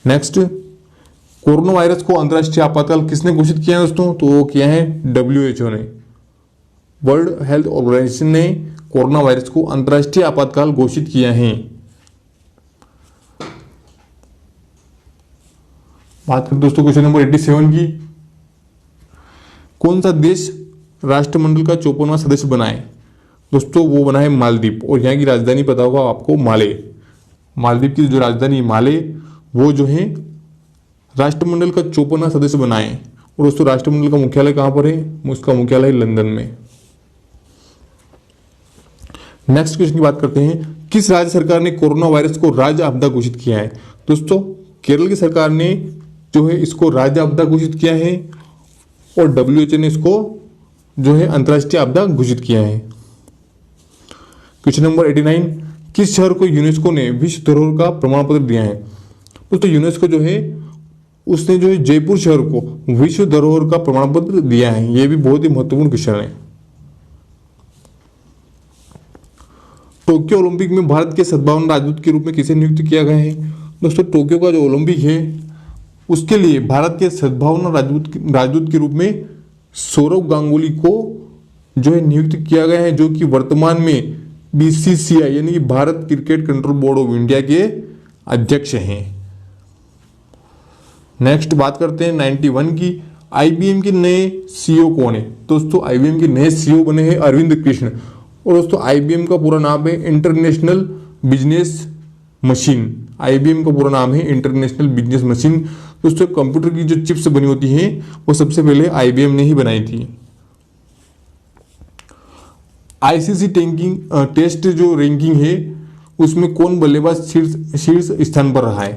नेक्स्ट, कोरोना वायरस को अंतर्राष्ट्रीय आपातकाल किसने घोषित किया है दोस्तों? तो वो किया है WHO ने। वर्ल्ड हेल्थ ऑर्गेनाइजेशन ने कोरोना वायरस को अंतर्राष्ट्रीय आपातकाल घोषित किया है। बात करें दोस्तों क्वेश्चन नंबर 87 की, कौन सा देश राष्ट्रमंडल का 54वां सदस्य बना है? दोस्तों वो बना है मालदीव। और यहाँ की राजधानी पता होगा आपको माले। मालदीव की जो राजधानी माले वो जो है राष्ट्रमंडल का 54वां सदस्य बना है। और दोस्तों राष्ट्रमंडल का मुख्यालय कहाँ पर है? उसका मुख्यालय लंदन में। नेक्स्ट क्वेश्चन की बात करते हैं, किस राज्य सरकार ने कोरोना वायरस को राज्य आपदा घोषित किया है? दोस्तों केरल की सरकार ने जो है इसको राज्य आपदा घोषित किया है। और WHO ने इसको जो है अंतर्राष्ट्रीय आपदा घोषित किया है। क्वेश्चन नंबर 89, किस शहर को यूनेस्को ने विश्व धरोहर का प्रमाण पत्र दिया है? दोस्तों यूनेस्को जो है उसने जो है जयपुर शहर को विश्व धरोहर का प्रमाण पत्र दिया है। यह भी बहुत ही महत्वपूर्ण क्वेश्चन है। टोक्यो ओलंपिक में भारत के सद्भावना राजदूत के रूप में किसे नियुक्त किया गया है? दोस्तों टोक्यो का जो ओलंपिक है उसके लिए भारत के सद्भावना राजदूत के रूप में सौरव गांगुली को जो है नियुक्त किया गया है, जो कि वर्तमान में बीसीसीआई यानी कि Bharat cricket control board of India के अध्यक्ष हैं। नेक्स्ट बात करते हैं 91 की। आईबीएम के नए सीईओ कौन है? दोस्तों आईबीएम के नए सीईओ बने हैं अरविंद कृष्ण। और दोस्तों आईबीएम का पूरा नाम है इंटरनेशनल बिजनेस मशीन। आईबीएम का पूरा नाम है इंटरनेशनल बिजनेस मशीन। दोस्तों कंप्यूटर की जो चिप्स बनी होती हैं वो सबसे पहले आईबीएम ने ही बनाई थी। आईसीसी टेस्ट जो रैंकिंग है उसमें कौन बल्लेबाज शीर्ष स्थान पर रहा है?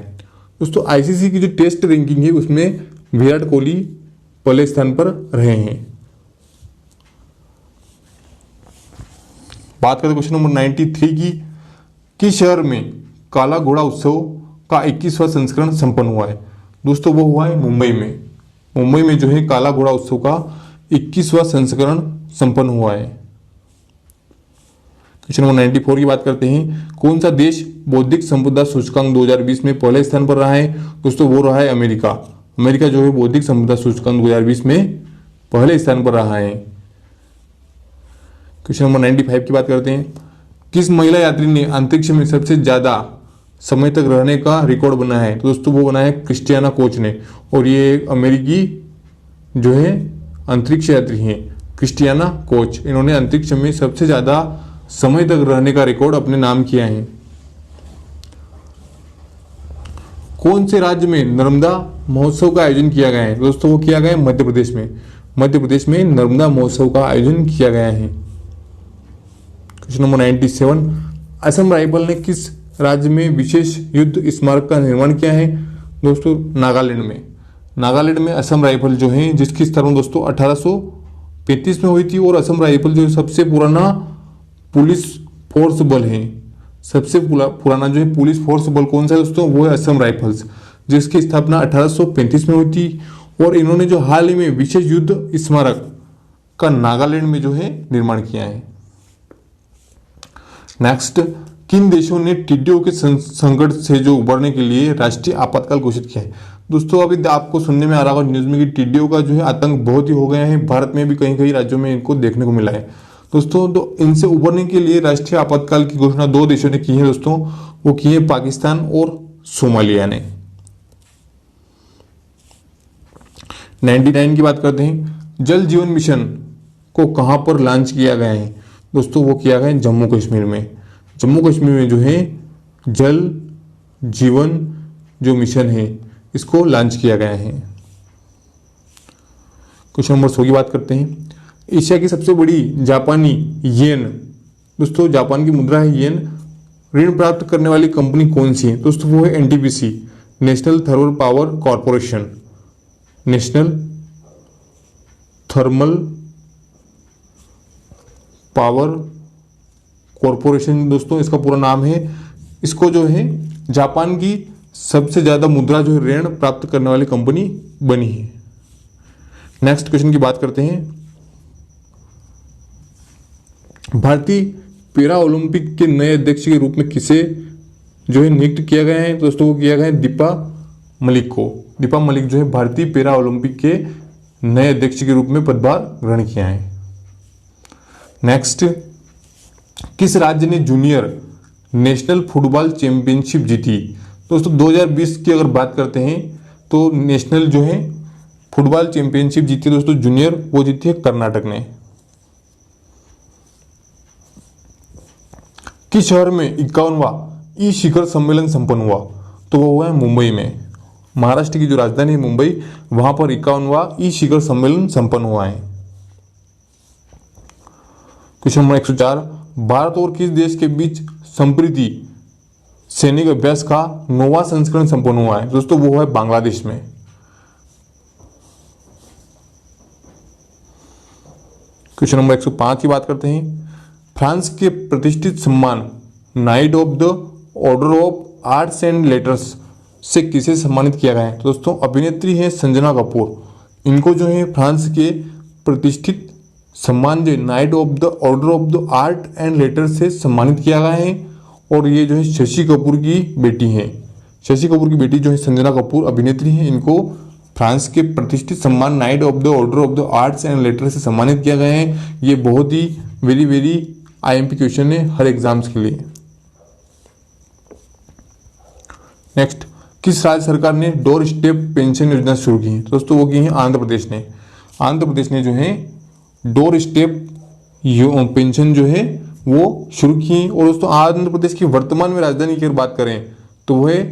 दोस्तों आईसीसी की जो टेस्ट रैंकिंग है उसमें विराट कोहली पहले स्थान पर रहे हैं। बात करें क्वेश्चन नंबर 93 की। किस शहर में काला घोड़ा उत्सव का 21वां संस्करण संपन्न हुआ है? दोस्तों वो हुआ है मुंबई में। मुंबई में जो है काला घोड़ा उत्सव का 21वां संस्करण संपन्न हुआ है। क्वेश्चन नंबर 94 की बात करते हैं। कौन सा देश बौद्धिक संपदा सूचकांक 2020 में पहले स्थान पर रहा है? दोस्तों वो रहा है अमेरिका। अमेरिका जो है बौद्धिक संपदा सूचकांक 2020 में पहले स्थान पर रहा है। क्वेश्चन नंबर 95 की बात करते हैं। किस महिला यात्री ने अंतरिक्ष में सबसे ज्यादा समय तक रहने का रिकॉर्ड बनाया है? तो दोस्तों वो बनाया है क्रिस्टियाना कोच ने। और ये एक अमेरिकी जो है अंतरिक्ष यात्री हैं क्रिस्टियाना कोच। इन्होंने अंतरिक्ष में सबसे ज्यादा समय तक रहने का रिकॉर्ड अपने नाम किया है। कौन से राज्य में नर्मदा महोत्सव का आयोजन किया गया है? दोस्तों वो किया गया है मध्य प्रदेश में। मध्य प्रदेश में नर्मदा महोत्सव का आयोजन किया गया है। Question number 97। असम राइफल ने किस राज्य में विशेष युद्ध स्मारक का निर्माण किया है? दोस्तों नागालैंड में। नागालैंड में असम राइफल जो है जिसकी स्थापना दोस्तों 1835 में हुई थी। और असम राइफल जो सबसे पुराना पुलिस फोर्स बल है। सबसे पुराना जो है पुलिस फोर्स बल कौन सा है दोस्तों? वो है असम राइफल्स, जिसकी स्थापना 1835 में हुई थी। और इन्होंने जो हाल ही में विशेष युद्ध स्मारक का नागालैंड में जो है निर्माण किया है। नेक्स्ट, किन देशों ने टिड्डियों के संकट से जो उबरने के लिए राष्ट्रीय आपातकाल घोषित किया है? दोस्तों अभी आपको सुनने में आ रहा होगा न्यूज में कि टिड्डियों का जो है आतंक बहुत ही हो गया है। भारत में भी कई कई राज्यों में इनको देखने को मिला है। दोस्तों तो इनसे उबरने के लिए राष्ट्रीय आपातकाल की घोषणा 2 देशों ने की है दोस्तों। वो की है पाकिस्तान और सोमालिया ने। 99 की बात करते हैं। जल जीवन मिशन को कहां पर लॉन्च किया गया है? दोस्तों वो किया गया है जम्मू कश्मीर में। जम्मू कश्मीर में जो है जल जीवन जो मिशन है इसको लॉन्च किया गया है। क्वेश्चन नंबर 100 की बात करते हैं। एशिया की सबसे बड़ी जापानी येन, दोस्तों जापान की मुद्रा है येन, ऋण प्राप्त करने वाली कंपनी कौन सी है? दोस्तों वो है NTPC, national thermal power corporation. National thermal power corporation दोस्तों इसका पूरा नाम है। इसको जो है जापान की सबसे ज्यादा मुद्रा जो है ऋण प्राप्त करने वाली कंपनी बनी है। नेक्स्ट क्वेश्चन की बात करते हैं। भारतीय पैरा ओलंपिक के नए अध्यक्ष के रूप में किसे जो है नियुक्त किया गया है? दोस्तों वो किया गया है दीपा मलिक को। दीपा मलिक जो है भारतीय पैरा ओलंपिक के नए अध्यक्ष के रूप में पदभार ग्रहण किया है। नेक्स्ट, किस राज्य ने जूनियर नेशनल फुटबॉल चैंपियनशिप जीती? दोस्तों 2020 की अगर बात करते हैं तो नेशनल जो है फुटबॉल चैंपियनशिप जीती है दोस्तों जूनियर, वो जीती है कर्नाटक ने। किस शहर में 51वां ई शिखर सम्मेलन संपन्न हुआ? तो वो हुआ है मुंबई में। महाराष्ट्र की जो राजधानी है मुंबई, वहां पर 51वां ई शिखर सम्मेलन संपन्न हुआ है। Question number 104। भारत और किस देश के बीच संप्रीति सैनिक अभ्यास का 9वां संस्करण संपन्न हुआ है? दोस्तों वो है बांग्लादेश में। क्वेश्चन नंबर 105 की बात करते हैं। फ्रांस के प्रतिष्ठित सम्मान night of the order of arts and letters से किसे सम्मानित किया गया है? तो दोस्तों अभिनेत्री है संजना कपूर। इनको जो है फ्रांस के प्रतिष्ठित सम्मान जो night of the order of the art and letters से सम्मानित किया गया है। और ये जो है शशि कपूर की बेटी है। शशि कपूर की बेटी जो है संजना कपूर अभिनेत्री है, इनको फ्रांस के प्रतिष्ठित सम्मान night of the order of the arts and later से सम्मानित किया गया है। ये बहुत ही वेरी वेरी आईएमपी क्वेश्चन है हर एग्जाम्स के लिए। नेक्स्ट, किस राज्य सरकार ने डोर स्टेप पेंशन योजना शुरू की है? दोस्तों वो की है आंध्र प्रदेश ने। आंध्र प्रदेश ने जो है डोर स्टेप पेंशन जो है वो शुरू की है। और दोस्तों आंध्र प्रदेश की वर्तमान में राजधानी की अगर बात करें तो वह है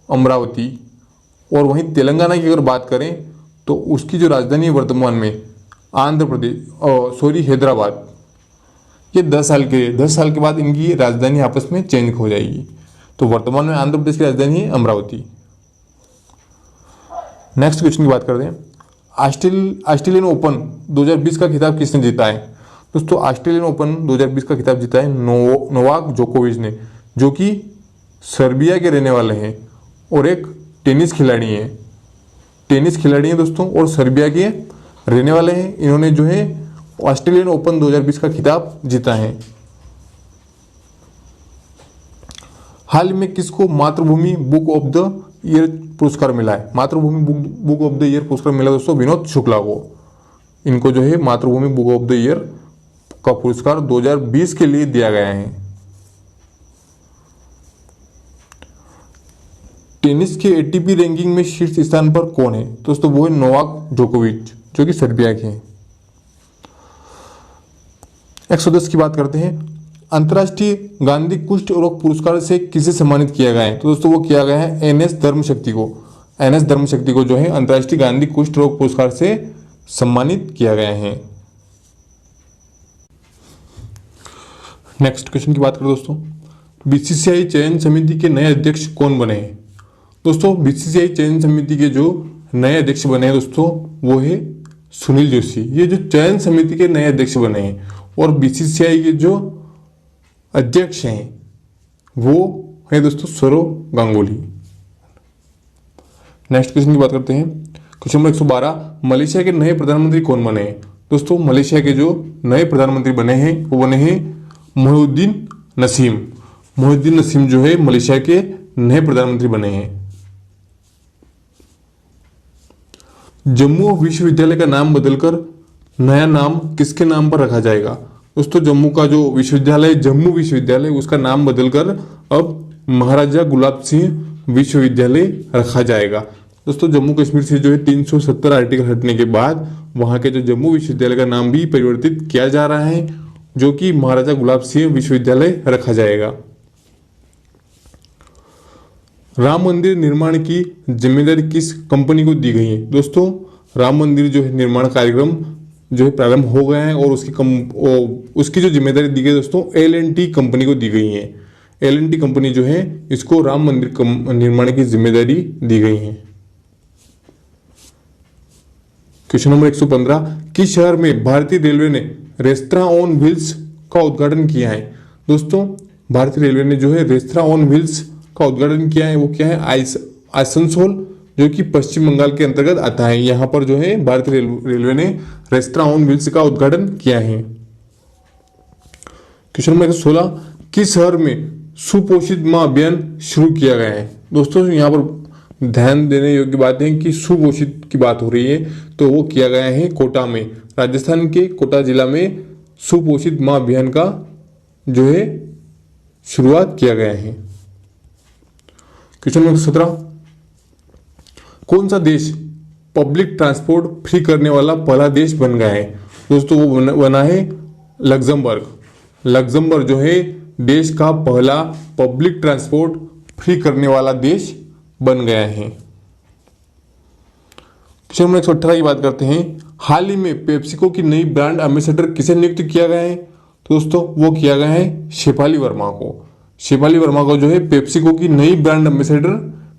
अमरावती। और वहीं तेलंगाना की अगर बात करें तो उसकी जो राजधानी है वर्तमान में आंध्र प्रदेश हैदराबाद। ये 10 साल के बाद इनकी राजधानी आपस में चेंज हो जाएगी। तो वर्तमान में आंध्र प्रदेश की राजधानी है अमरावती। नेक्स्ट क्वेश्चन की बात करते हैं, ऑस्ट्रेलियन ओपन 2020 का खिताब किसने जीता है? दोस्तों ऑस्ट्रेलियन ओपन 2020 का खिताब जीता है नोवाक जोकोविच ने, जो कि सर्बिया के रहने वाले हैं और एक टेनिस खिलाड़ी हैं दोस्तों, और सर्बिया के रहने वाले हैं। इन्होंने जो है ऑस्ट्रेलियन ओपन 2020 का खिताब जीता है। हाल ही में किसको मातृभूमि बुक ऑफ द ईयर पुरस्कार मिला है? मातृभूमि बुक ऑफ द ईयर पुरस्कार मिला दोस्तों विनोद शुक्ला को। इनको जो है मातृभूमि बुक ऑफ द ईयर का पुरस्कार 2020 के लिए दिया गया है। टेनिस के एटीपी रैंकिंग में शीर्ष स्थान पर कौन है? दोस्तों वो है नोवाक जोकोविच, जो कि सर्बिया के हैं। 110 की बात करते हैं, अंतर्राष्ट्रीय गांधी कुष्ठ रोग पुरस्कार से किसे सम्मानित किया गया है? तो दोस्तों वो किया गया है एनएस धर्मशक्ति को जो है अंतर्राष्ट्रीय गांधी कुष्ठ रोग पुरस्कार से सम्मानित किया गया है। नेक्स्ट क्वेश्चन की बात करें दोस्तों, बीसीसीआई चयन समिति के नए अध्यक्ष कौन बने हैं? दोस्तों बीसीसीआई चयन समिति के जो नए अध्यक्ष बने हैं दोस्तों वो है सुनील जोशी। ये जो चयन समिति के नए अध्यक्ष बने हैं, और बीसीसीआई के जो अध्यक्ष हैं वो है दोस्तों सौरव गांगुली। नेक्स्ट क्वेश्चन की बात करते हैं, क्वेश्चन नंबर 112, मलेशिया के नए प्रधानमंत्री कौन बने हैं? दोस्तों मलेशिया के जो नए प्रधानमंत्री बने हैं वो बने हैं मोहिउद्दीन नसीम जो है मलेशिया के नए प्रधानमंत्री बने हैं। जम्मू विश्वविद्यालय का नाम बदलकर नया नाम किसके नाम पर रखा जाएगा? दोस्तों जम्मू का जो विश्वविद्यालय जम्मू विश्वविद्यालय उसका नाम बदलकर अब महाराजा गुलाब सिंह विश्वविद्यालय रखा जाएगा। दोस्तों जम्मू कश्मीर से जो है 370 आर्टिकल हटने के बाद वहां के जो जम्मू विश्वविद्यालय का नाम भी परिवर्तित किया जा रहा है, जो कि महाराजा गुलाब सिंह विश्वविद्यालय रखा जाएगा। राम मंदिर निर्माण की जिम्मेदारी किस कंपनी को दी गई है? दोस्तों राम मंदिर जो है निर्माण कार्यक्रम जो है प्रारंभ हो गया है, और उसकी जो जिम्मेदारी दी गई दोस्तों L&T कंपनी को दी गई है। L&T कंपनी जो है इसको राम मंदिर निर्माण की जिम्मेदारी दी गई है। क्वेश्चन नंबर 115, किस शहर में भारतीय रेलवे ने रेस्तरां ऑन व्हील्स का उद्घाटन किया है? दोस्तों भारतीय रेलवे ने जो है रेस्तरां ऑन व्हील्स का उद्घाटन किया है, वो क्या है आसनसोल, जो कि पश्चिम बंगाल के अंतर्गत आता है। यहाँ पर जो है भारतीय रेलवे ने रेस्तरां ऑन व्हील्स का उद्घाटन किया है। क्वेश्चन नंबर 116, किस शहर में सुपोषित मां अभियान शुरू किया गया है? दोस्तों यहाँ पर ध्यान देने योग्य बात है कि सुपोषित की बात हो रही है, तो वो किया गया है कोटा में, राजस्थान के कोटा जिला में सुपोषित मां अभियान का जो है शुरुआत किया गया है। क्वेश्चन नंबर 17, कौन सा देश पब्लिक ट्रांसपोर्ट फ्री करने वाला पहला देश बन गया है? दोस्तों वो बना है लग्जमबर्ग जो है देश का पहला पब्लिक ट्रांसपोर्ट फ्री करने वाला देश बन गया है। क्वेश्चन नंबर 118 की बात करते हैं, हाल ही में पेप्सिको की नई ब्रांड एम्बेसडर किसे नियुक्त किया गया है? दोस्तों वो किया गया है शेफाली वर्मा को जो है पेप्सिको की नई ब्रांड एम्बेसडर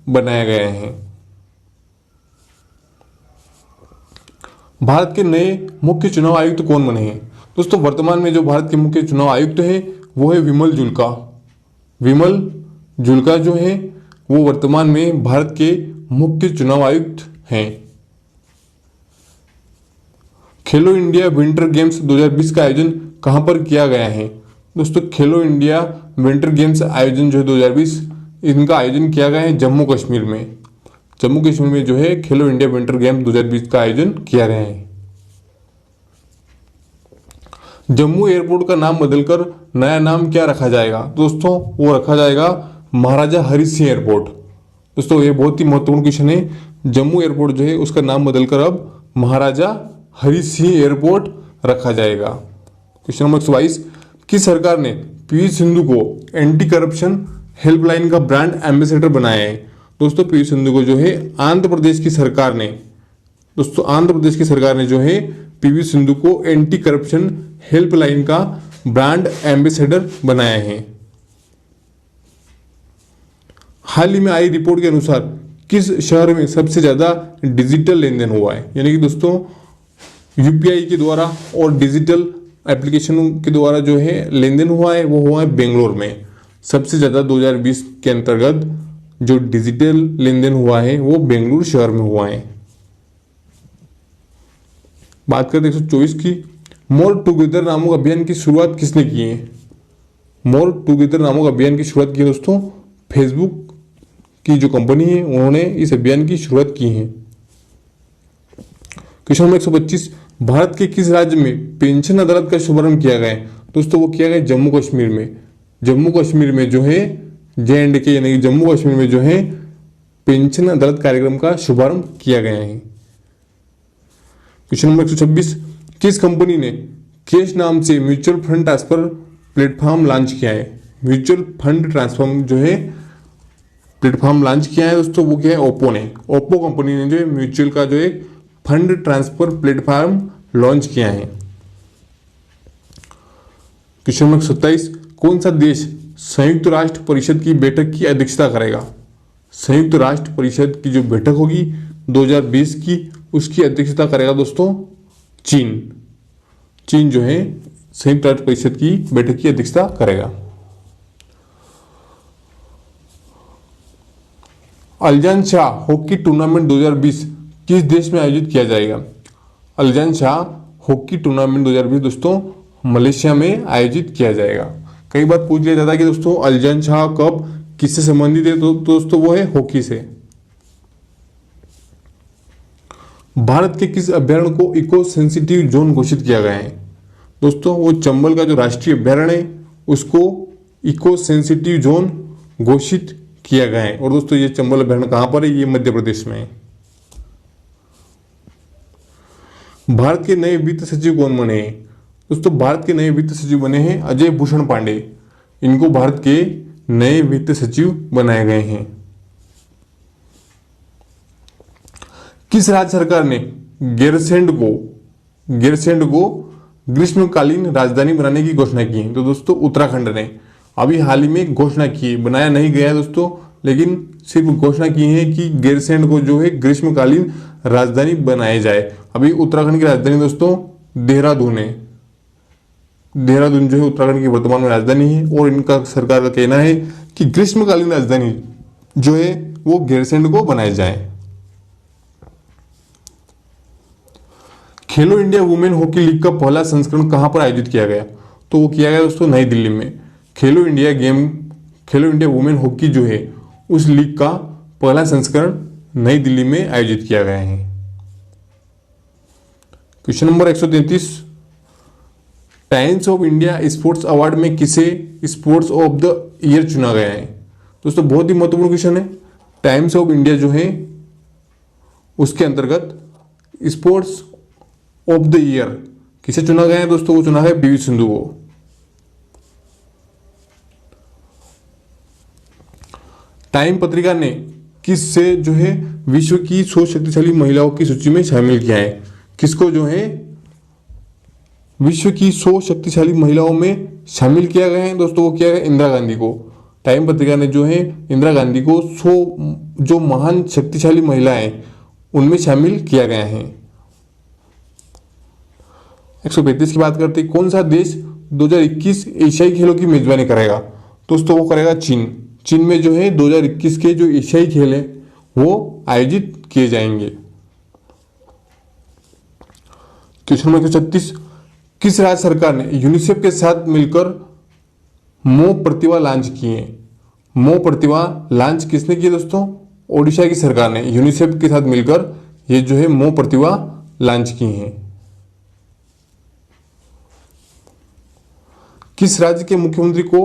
बनाया गया है। भारत के नए मुख्य चुनाव आयुक्त कौन बने हैं? दोस्तों वर्तमान में जो भारत के मुख्य चुनाव आयुक्त हैं वो है विमल जुल्का जो है वो वर्तमान में भारत के मुख्य चुनाव आयुक्त हैं। खेलो इंडिया विंटर गेम्स 2020 का आयोजन कहां पर किया गया है? दोस्तों खेलो इंडिया विंटर गेम्स आयोजन जो है 2020 इनका आयोजन किया गया है जम्मू कश्मीर में। जम्मू कश्मीर में जो है खेलो इंडिया विंटर गेम 2020 का आयोजन किया गया है। जम्मू एयरपोर्ट का नाम बदलकर नया नाम क्या रखा जाएगा? दोस्तों वो रखा जाएगा महाराजा हरि सिंह एयरपोर्ट। दोस्तों ये बहुत ही महत्वपूर्ण क्वेश्चन है। जम्मू एयरपोर्ट जो है उसका नाम बदलकर अब महाराजा हरि सिंह एयरपोर्ट रखा जाएगा। क्वेश्चन नंबर 122, किस सरकार ने पीवी सिंधु को एंटी करप्शन हेल्पलाइन का ब्रांड एम्बेसडर बनाया है? दोस्तों पीवी सिंधु को जो है आंध्र प्रदेश की सरकार ने जो है पीवी सिंधु को एंटी करप्शन हेल्पलाइन का ब्रांड एम्बेसडर बनाया है। हाल ही में आई रिपोर्ट के अनुसार किस शहर में सबसे ज्यादा डिजिटल लेन देन हुआ है? यानी कि दोस्तों यूपीआई के द्वारा और डिजिटल एप्लीकेशनों के द्वारा जो है लेन देन हुआ है वो हुआ है बेंगलोर में। सबसे ज्यादा 2020 के अंतर्गत जो डिजिटल लेन देन हुआ है वो बेंगलुरु शहर में हुआ है। बात करते 124 की, मोर टुगेदर नामक अभियान की शुरुआत किसने की है? मोर टुगेदर नामक अभियान की शुरुआत की है दोस्तों फेसबुक की जो कंपनी है उन्होंने इस अभियान की शुरुआत की है। क्वेश्चन नंबर 125, भारत के किस राज्य में पेंशन अदालत का शुभारंभ किया गया है? दोस्तों वो किया गया जम्मू कश्मीर में। जम्मू कश्मीर में जो है JNK यानी कि जम्मू कश्मीर में जो है पेंशन अदालत कार्यक्रम का शुभारंभ किया गया है। क्वेश्चन नंबर 126, किस कंपनी ने कैश नाम से mutual fund transfer platform launch किया है? म्यूचुअल फंड ट्रांसफर जो है प्लेटफॉर्म लॉन्च किया है दोस्तों वो क्या है ओप्पो ने। ओप्पो कंपनी ने जो है म्यूचुअल का जो है फंड ट्रांसफर प्लेटफॉर्म लॉन्च किया है। क्वेश्चन नंबर 27, कौन सा देश संयुक्त राष्ट्र परिषद की बैठक की अध्यक्षता करेगा? संयुक्त राष्ट्र परिषद की जो बैठक होगी 2020 की उसकी अध्यक्षता करेगा दोस्तों चीन जो है संयुक्त राष्ट्र परिषद की बैठक की अध्यक्षता करेगा। अल्जान शाह हॉकी टूर्नामेंट 2020 किस देश में आयोजित किया जाएगा? अल्जान शाह हॉकी टूर्नामेंट 2020 दोस्तों मलेशिया में आयोजित किया जाएगा। कई बार पूछ लिया जाता है कि दोस्तों अल्जान शाह कप किससे संबंधित है? तो दोस्तों वो है हॉकी से। भारत के किस अभ्यारण्य को इको सेंसिटिव जोन घोषित किया गया है? दोस्तों वो चंबल का जो राष्ट्रीय अभ्यारण्य है उसको इको सेंसिटिव जोन घोषित किया गया है। और दोस्तों ये चंबल अभ्यारण्य कहां पर है? ये मध्य प्रदेश में है। भारत के नए वित्त सचिव कौन बने हैं? दोस्तों भारत के नए वित्त सचिव बने हैं अजय भूषण पांडे। इनको भारत के नए वित्त सचिव बनाए गए हैं। किस राज्य सरकार ने गैरसैंण को ग्रीष्मकालीन राजधानी बनाने की घोषणा की है? तो दोस्तों उत्तराखंड ने अभी हाल ही में घोषणा की है, बनाया नहीं गया है दोस्तों, लेकिन सिर्फ घोषणा की है कि गैरसैंण को जो है ग्रीष्मकालीन राजधानी बनाया जाए। अभी उत्तराखंड की राजधानी दोस्तों देहरादून है। देहरादून जो है उत्तराखंड की वर्तमान में राजधानी है और इनका सरकार का कहना है कि ग्रीष्मकालीन राजधानी जो है वो गैरसैंण को बनाया जाए। खेलो इंडिया वुमेन हॉकी लीग का पहला संस्करण कहां पर आयोजित किया गया? तो वो किया गया दोस्तों नई दिल्ली में। खेलो इंडिया वुमेन हॉकी जो है उस लीग का पहला संस्करण नई दिल्ली में आयोजित किया गया है। Question number 133, times of India sports award में किसे स्पोर्ट्स ऑफ द ईयर चुना गया है? दोस्तों बहुत ही महत्वपूर्ण क्वेश्चन है। टाइम्स ऑफ इंडिया जो है उसके अंतर्गत स्पोर्ट्स ऑफ द ईयर किसे चुना गया है? दोस्तों वो चुना है पीवी सिंधु को। टाइम पत्रिका ने किससे जो है विश्व की 100 शक्तिशाली महिलाओं की सूची में शामिल किया है? किसको जो है विश्व की 100 शक्तिशाली महिलाओं में शामिल किया गया है? दोस्तों वो किया गया इंदिरा गांधी को। टाइम पत्रिका ने जो है इंदिरा गांधी को 100 जो महान शक्तिशाली महिलाएं उनमें शामिल किया गया है। 135 की बात करते हैं, कौन सा देश 2021 एशियाई खेलों की मेजबानी करेगा? दोस्तों वो करेगा चीन में जो है 2021 के जो एशियाई खेल है वो आयोजित किए जाएंगे। क्वेश्चन नंबर 136, किस राज्य सरकार ने यूनिसेफ के साथ मिलकर मो प्रतिभा लॉन्च की है? मो प्रतिभा लॉन्च किसने की दोस्तों? ओडिशा की सरकार ने यूनिसेफ के साथ मिलकर ये जो है मोह प्रतिभा लॉन्च की हैं। किस राज्य के मुख्यमंत्री को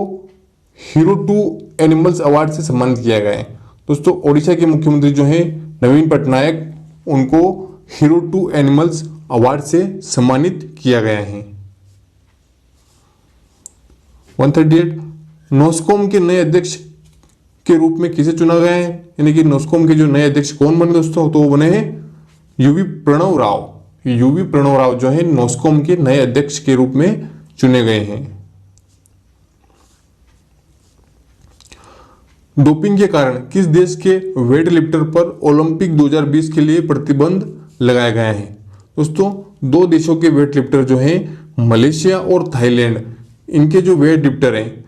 हीरो टू एनिमल्स अवार्ड से सम्मानित किया गया है? दोस्तों ओडिशा के मुख्यमंत्री जो हैं नवीन पटनायक, उनको हीरो टू एनिमल्स अवार्ड से सम्मानित किया गया है। 138 नोस्कॉम के नए अध्यक्ष के रूप में किसे चुना गया है? यानी कि नोस्कॉम के जो नए अध्यक्ष कौन बने दोस्तों? तो वो बने हैं यूवी प्रणव राव। यूवी प्रणव राव जो है नोस्कॉम के नए अध्यक्ष के रूप में चुने गए हैं। डोपिंग के कारण किस देश के वेट लिफ्टर पर ओलंपिक 2020 के लिए प्रतिबंध लगाया गया है? दोस्तों दो देशों के वेट लिफ्टर जो हैं मलेशिया और थाईलैंड, इनके जो वेट लिफ्टर हैं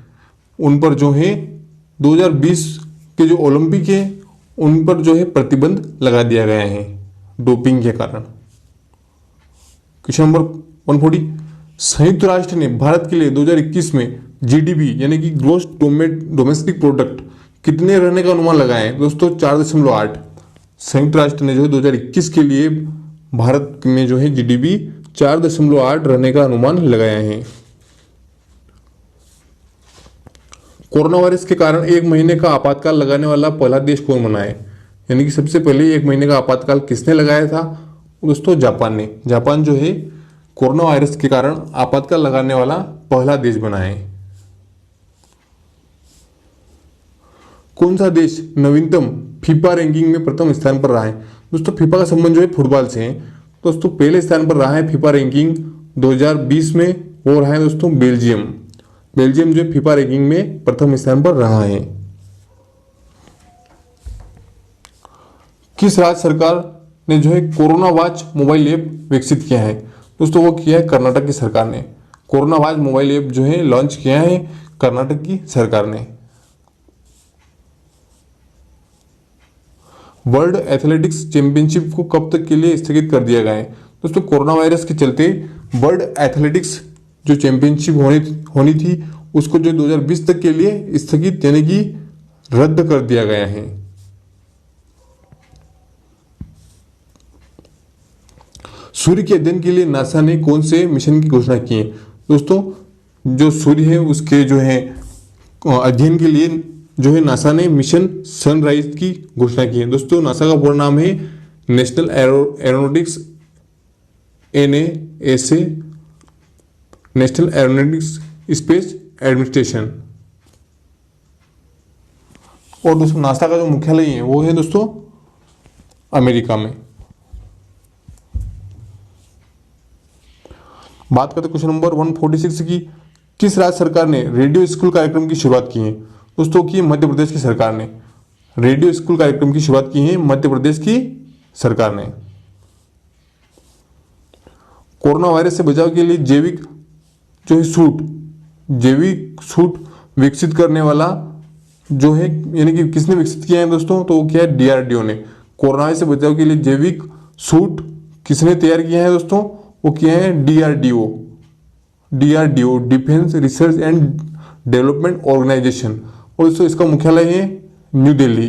उन पर जो है 2020 के जो ओलंपिक है उन पर जो है प्रतिबंध लगा दिया गया है डोपिंग के कारण। क्वेश्चन नंबर 140 संयुक्त राष्ट्र ने भारत के लिए 2021 में जीडीपी यानी कि ग्रोस डोमेस्टिक प्रोडक्ट कितने रहने का अनुमान लगाया है? दोस्तों 4.8। संयुक्त राष्ट्र ने जो है 2021 के लिए भारत में जो है जीडीपी 4.8 रहने का अनुमान लगाया है। कोरोना वायरस के कारण 1 महीने का आपातकाल लगाने वाला पहला देश कौन बना है? यानी कि सबसे पहले 1 महीने का आपातकाल किसने लगाया था? दोस्तों जापान ने। जापान जो है कोरोना वायरस के कारण आपातकाल लगाने वाला पहला देश बना है। कौन सा देश नवीनतम फीफा रैंकिंग में प्रथम स्थान पर रहा है? दोस्तों फीफा का संबंध जो है फुटबॉल से है। दोस्तों पहले स्थान पर रहा है फीफा रैंकिंग 2020 में, वो रहा है दोस्तों बेल्जियम। बेल्जियम जो फीफा रैंकिंग में प्रथम स्थान पर रहा है। किस राज्य सरकार ने जो है कोरोना वॉच मोबाइल ऐप विकसित किया है? दोस्तों वो किया है कर्नाटक की सरकार ने। कोरोना वॉच मोबाइल ऐप जो है लॉन्च किया है कर्नाटक की सरकार ने। वर्ल्ड एथलेटिक्स चैंपियनशिप को कब तक के लिए स्थगित कर दिया गया है? दोस्तों कोरोना वायरस के चलते वर्ल्ड एथलेटिक्स जो चैंपियनशिप होनी थी उसको जो 2020 तक के लिए स्थगित यानी कि रद्द कर दिया गया है। सूर्य के अध्ययन के लिए नासा ने कौन से मिशन की घोषणा की है? दोस्तों जो सूर्य है उसके जो है अध्ययन के लिए जो है नासा ने मिशन सनराइज की घोषणा की है। दोस्तों नासा का पूरा नाम है national aeronautics NASA, national aeronautics space administration. और दोस्तों नासा का जो मुख्यालय है वो है दोस्तों अमेरिका में। बात करते क्वेश्चन नंबर 146 की। किस राज्य सरकार ने रेडियो स्कूल कार्यक्रम की शुरुआत की है? दोस्तों की मध्य प्रदेश की सरकार ने रेडियो स्कूल कार्यक्रम की शुरुआत की है मध्य प्रदेश की सरकार ने। कोरोना वायरस से बचाव के लिए जैविक सूट विकसित करने वाला जो है यानी कि किसने विकसित किया है दोस्तों? तो वो क्या है DRDO ने। कोरोना वायरस से बचाव के लिए जैविक सूट किसने तैयार किया है दोस्तों? वो किया है DRDO defence research and development organisation. और दोस्तों इसका मुख्यालय है न्यू दिल्ली।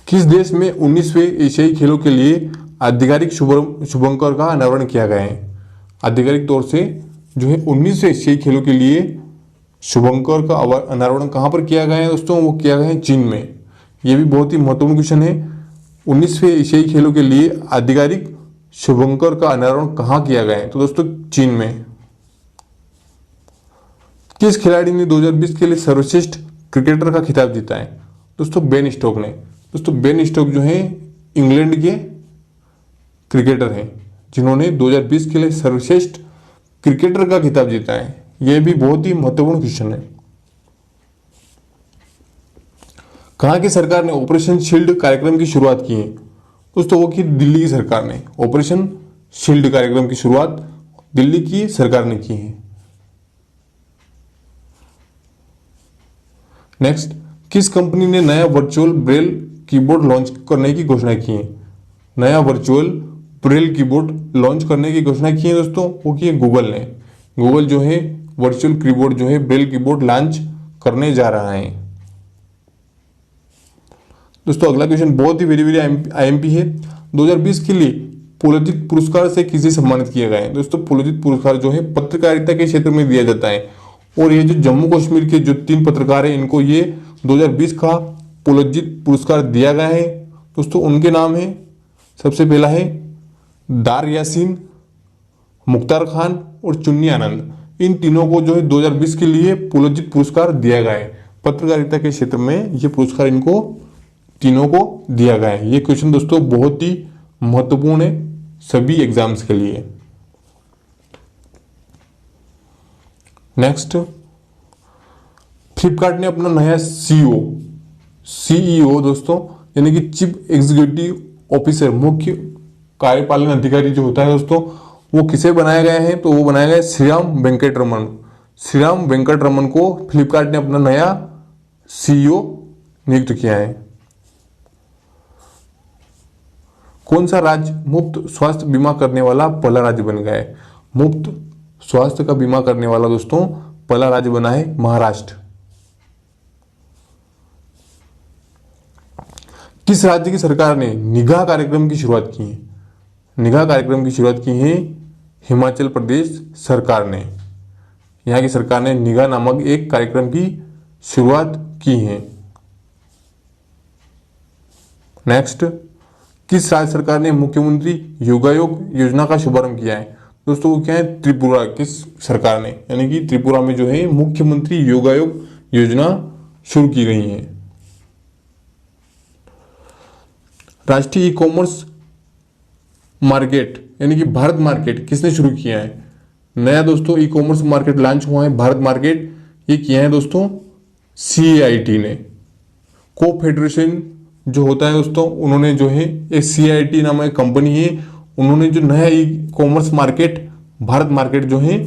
किस देश में 19वें एशियाई खेलों के लिए आधिकारिक शुभंकर का अनावरण किया गया है? आधिकारिक तौर से जो है 19वें एशियाई खेलों के लिए शुभंकर का अनावरण कहां पर किया गया है दोस्तों? वो किया गया है चीन में। यह भी बहुत ही महत्वपूर्ण क्वेश्चन है। 19वें एशियाई खेलों के लिए आधिकारिक शुभंकर का अनावरण कहां किया गया है? तो दोस्तों चीन में। किस खिलाड़ी ने 2020 के लिए सर्वश्रेष्ठ क्रिकेटर का खिताब जीता है? दोस्तों बेन स्टोक ने। दोस्तों बेन स्टोक जो है इंग्लैंड के क्रिकेटर हैं जिन्होंने 2020 के लिए सर्वश्रेष्ठ क्रिकेटर का खिताब जीता है। यह भी बहुत ही महत्वपूर्ण क्वेश्चन है। कहां की सरकार ने ऑपरेशन शील्ड कार्यक्रम की शुरुआत की है? दोस्तों वो की दिल्ली की सरकार ने। ऑपरेशन शील्ड कार्यक्रम की शुरुआत दिल्ली की सरकार ने की है। नेक्स्ट, किस कंपनी ने नया वर्चुअल ब्रेल कीबोर्ड लॉन्च करने की घोषणा की है? नया वर्चुअल ब्रेल कीबोर्ड लॉन्च करने की घोषणा की है दोस्तों, वो की है गूगल ने। गूगल जो है वर्चुअल कीबोर्ड जो है ब्रेल कीबोर्ड लॉन्च करने जा रहा है। दोस्तों अगला क्वेश्चन बहुत ही वेरी वेरी आईएमपी है। 2020 के लिए पुलंजित पुरस्कार से किसे सम्मानित किया गया है? दोस्तों पुलंजित पुरस्कार जो है पत्रकारिता के क्षेत्र में दिया जाता है, और ये जो जम्मू कश्मीर के जो 3 पत्रकार हैं इनको ये 2020 का पुलंजित पुरस्कार दिया गया है। दोस्तों उनके नाम है, सबसे पहला है दार यासीन, मुख्तार खान और चुन्नी आनंद। इन तीनों को जो है 2020 के लिए पुलंजित पुरस्कार दिया गया है। पत्रकारिता के क्षेत्र में ये पुरस्कार इनको तीनों को दिया गया है। ये क्वेश्चन दोस्तों बहुत ही महत्वपूर्ण है सभी एग्जाम्स के लिए। नेक्स्ट, फ्लिपकार्ट ने अपना नया सीईओ दोस्तों यानी कि चीफ एग्जीक्यूटिव ऑफिसर, मुख्य कार्यपालन अधिकारी जो होता है दोस्तों, वो किसे बनाया गया है? तो वो बनाया गया है श्रीराम वेंकटरमन। श्रीराम वेंकटरमन को फ्लिपकार्ट ने अपना नया सीईओ नियुक्त किया है। कौन सा राज्य मुफ्त स्वास्थ्य बीमा करने वाला पहला राज्य बन गया है? मुफ्त स्वास्थ्य का बीमा करने वाला दोस्तों पहला राज्य बना है महाराष्ट्र। किस राज्य की सरकार ने निगाह कार्यक्रम की शुरुआत की है? निगाह कार्यक्रम की शुरुआत की है हिमाचल प्रदेश सरकार ने। यहाँ की सरकार ने निगाह नामक एक कार्यक्रम की शुरुआत की है। नेक्स्ट, किस राज्य सरकार ने मुख्यमंत्री योगायोग योजना का शुभारंभ किया है? दोस्तों वो क्या है? त्रिपुरा की सरकार ने, यानी कि त्रिपुरा में जो है मुख्यमंत्री योगायोग योजना शुरू की गई है। राष्ट्रीय ई कॉमर्स मार्केट यानी कि भारत मार्केट किसने शुरू किया है? नया दोस्तों ई कॉमर्स मार्केट लॉन्च हुआ है भारत मार्केट, ये किया है दोस्तों CIT ने। को फेडरेशन जो होता है दोस्तों, उन्होंने जो है एक CIT नामक एक कंपनी है, उन्होंने जो नया e commerce market Bharat market जो है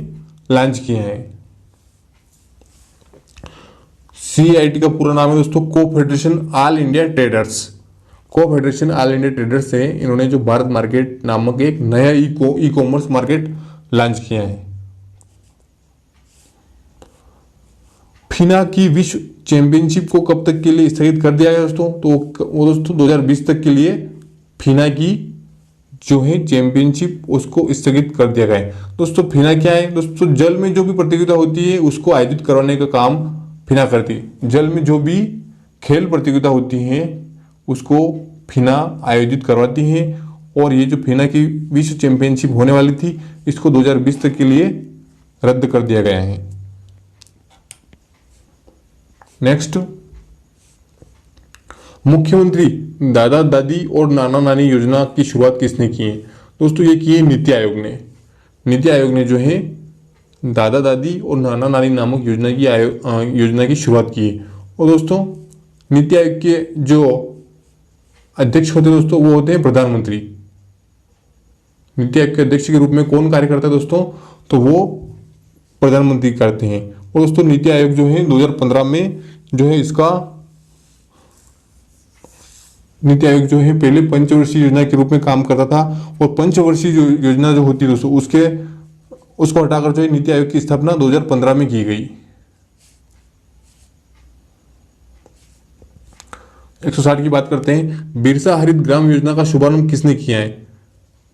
लॉन्च किया है। CIT का पूरा नाम है दोस्तों को फेडरेशन ऑल इंडिया ट्रेडर्स। को फेडरेशन ऑल इंडिया ट्रेडर्स से इन्होंने जो भारत मार्केट नामक एक नया ई कॉमर्स मार्केट लॉन्च किया है। फिना की विश्व चैंपियनशिप को कब तक के लिए स्थगित कर दिया गया दोस्तों? तो वो दोस्तों 2020 तक के लिए फिना की जो है चैंपियनशिप उसको स्थगित कर दिया गया है। दोस्तों फिना क्या है? दोस्तों जल में जो भी प्रतियोगिता होती है उसको आयोजित करवाने का काम फिना करती है। जल में जो भी खेल प्रतियोगिता होती है उसको फिना आयोजित करवाती है, और ये जो फिना की विश्व चैंपियनशिप होने वाली थी इसको 2020 तक के लिए रद्द कर दिया गया है। नेक्स्ट, मुख्यमंत्री दादा दादी और नाना नानी योजना की शुरुआत किसने की है? दोस्तों ये की है नीति आयोग ने। नीति आयोग ने जो है दादा दादी और नाना नानी नामक योजना की शुरुआत की है। और दोस्तों नीति आयोग के जो अध्यक्ष होते हैं दोस्तों वो होते हैं प्रधानमंत्री। नीति आयोग के अध्यक्ष के रूप में कौन कार्य करता है दोस्तों? तो वो प्रधानमंत्री करते हैं। और दोस्तों नीति आयोग जो है 2015 में जो है इसका नीति आयोग जो है पहले पंचवर्षीय योजना के रूप में काम करता था, और पंचवर्षीय योजना जो होती है दोस्तों उसको हटाकर जो है नीति आयोग की स्थापना 2015 में की गई। 160 की बात करते हैं। बिरसा हरित ग्राम योजना का शुभारंभ किसने किया है?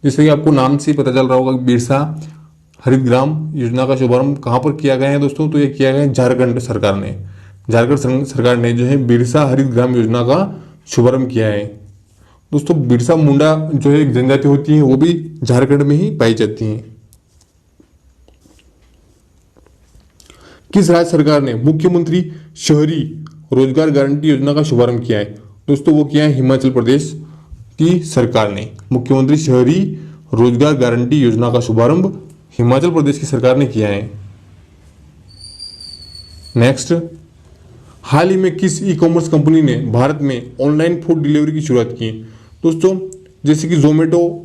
जैसे कि आपको नाम से पता चल रहा होगा, बिरसा हरित ग्राम योजना का शुभारंभ कहाँ पर किया गया है दोस्तों? तो ये किया गया है झारखंड सरकार ने। झारखंड सरकार ने जो है बिरसा हरित ग्राम योजना का शुभारंभ किया है। दोस्तों बिरसा मुंडा जो है एक जनजाति होती है, वो भी झारखंड में ही पाई जाती है। किस राज्य सरकार ने मुख्यमंत्री शहरी रोजगार गारंटी योजना का शुभारंभ किया है? दोस्तों वो किया है हिमाचल प्रदेश की सरकार ने। मुख्यमंत्री शहरी रोजगार गारंटी योजना का शुभारंभ हिमाचल प्रदेश की सरकार ने किया है। नेक्स्ट, हाल ही में किस ई कॉमर्स कंपनी ने भारत में ऑनलाइन फूड डिलीवरी की शुरुआत की? दोस्तों जैसे कि जोमेटो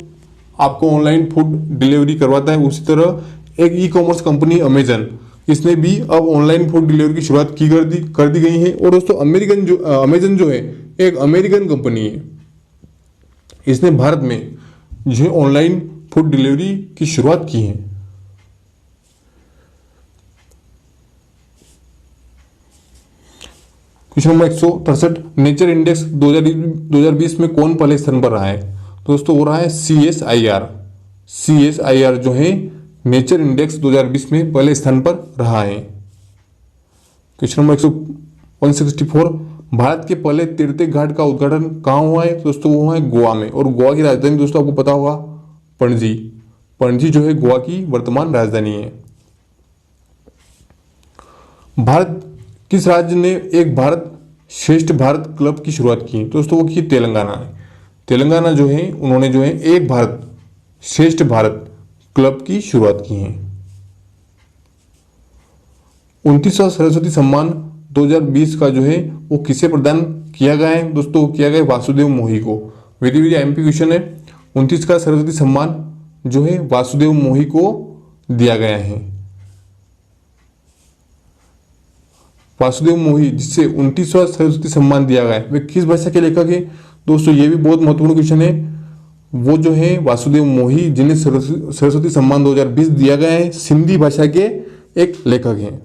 आपको ऑनलाइन फूड डिलीवरी करवाता है, उसी तरह एक ई कॉमर्स कंपनी अमेजन, इसने भी अब ऑनलाइन फूड डिलीवरी की शुरुआत कर दी गई है। और दोस्तों अमेजन जो है एक अमेरिकन कंपनी है, इसने भारत में जो ऑनलाइन फूड डिलीवरी की शुरुआत की है। क्वेश्चन नंबर 163, नेचर इंडेक्स 2020 में कौन पहले स्थान पर रहा है? तो दोस्तों वो रहा है CSIR। CSIR जो है नेचर इंडेक्स 2020 में पहले स्थान पर रहा है। क्वेश्चन नंबर 164, भारत के पहले तीर्थ घाट का उद्घाटन कहाँ हुआ है? दोस्तों वो हुआ है गोवा में। और गोवा की राजधानी दोस्तों आपको पता होगा पणजी। पणजी जो है गोवा की वर्तमान राजधानी है। भारत किस राज्य ने एक भारत श्रेष्ठ भारत क्लब की शुरुआत की? दोस्तों वो की तेलंगाना है। तेलंगाना जो है उन्होंने जो है एक भारत श्रेष्ठ भारत क्लब की शुरुआत की है। 29वां सरस्वती सम्मान 2020 का जो है वो किसे प्रदान किया गया है? दोस्तों किया गया वासुदेव मोही को। वेरी वेरी एमपी क्वेश्चन है। 29 का सरस्वती सम्मान जो है वासुदेव मोही को दिया गया है। वासुदेव मोही जिससे 29वां सरस्वती सम्मान दिया गया है वे किस भाषा के लेखक है? दोस्तों ये भी बहुत महत्वपूर्ण क्वेश्चन है। वो जो है वासुदेव मोही जिन्हें सरस्वती सम्मान 2020 दिया गया है सिंधी भाषा के एक लेखक हैं।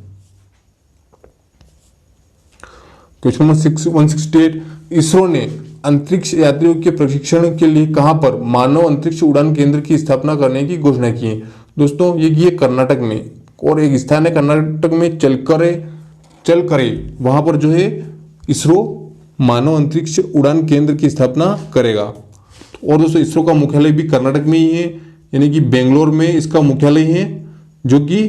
क्वेश्चन नंबर 168, इसरो ने अंतरिक्ष यात्रियों के प्रशिक्षण के लिए कहां पर मानव अंतरिक्ष उड़ान केंद्र की स्थापना करने की घोषणा की है? दोस्तों ये कर्नाटक में, और एक स्थान है कर्नाटक में चलकरे, वहां पर जो है इसरो मानव अंतरिक्ष उड़ान केंद्र की स्थापना करेगा। और दोस्तों इसरो का मुख्यालय भी कर्नाटक में ही है, यानी कि बेंगलोर में इसका मुख्यालय है जो कि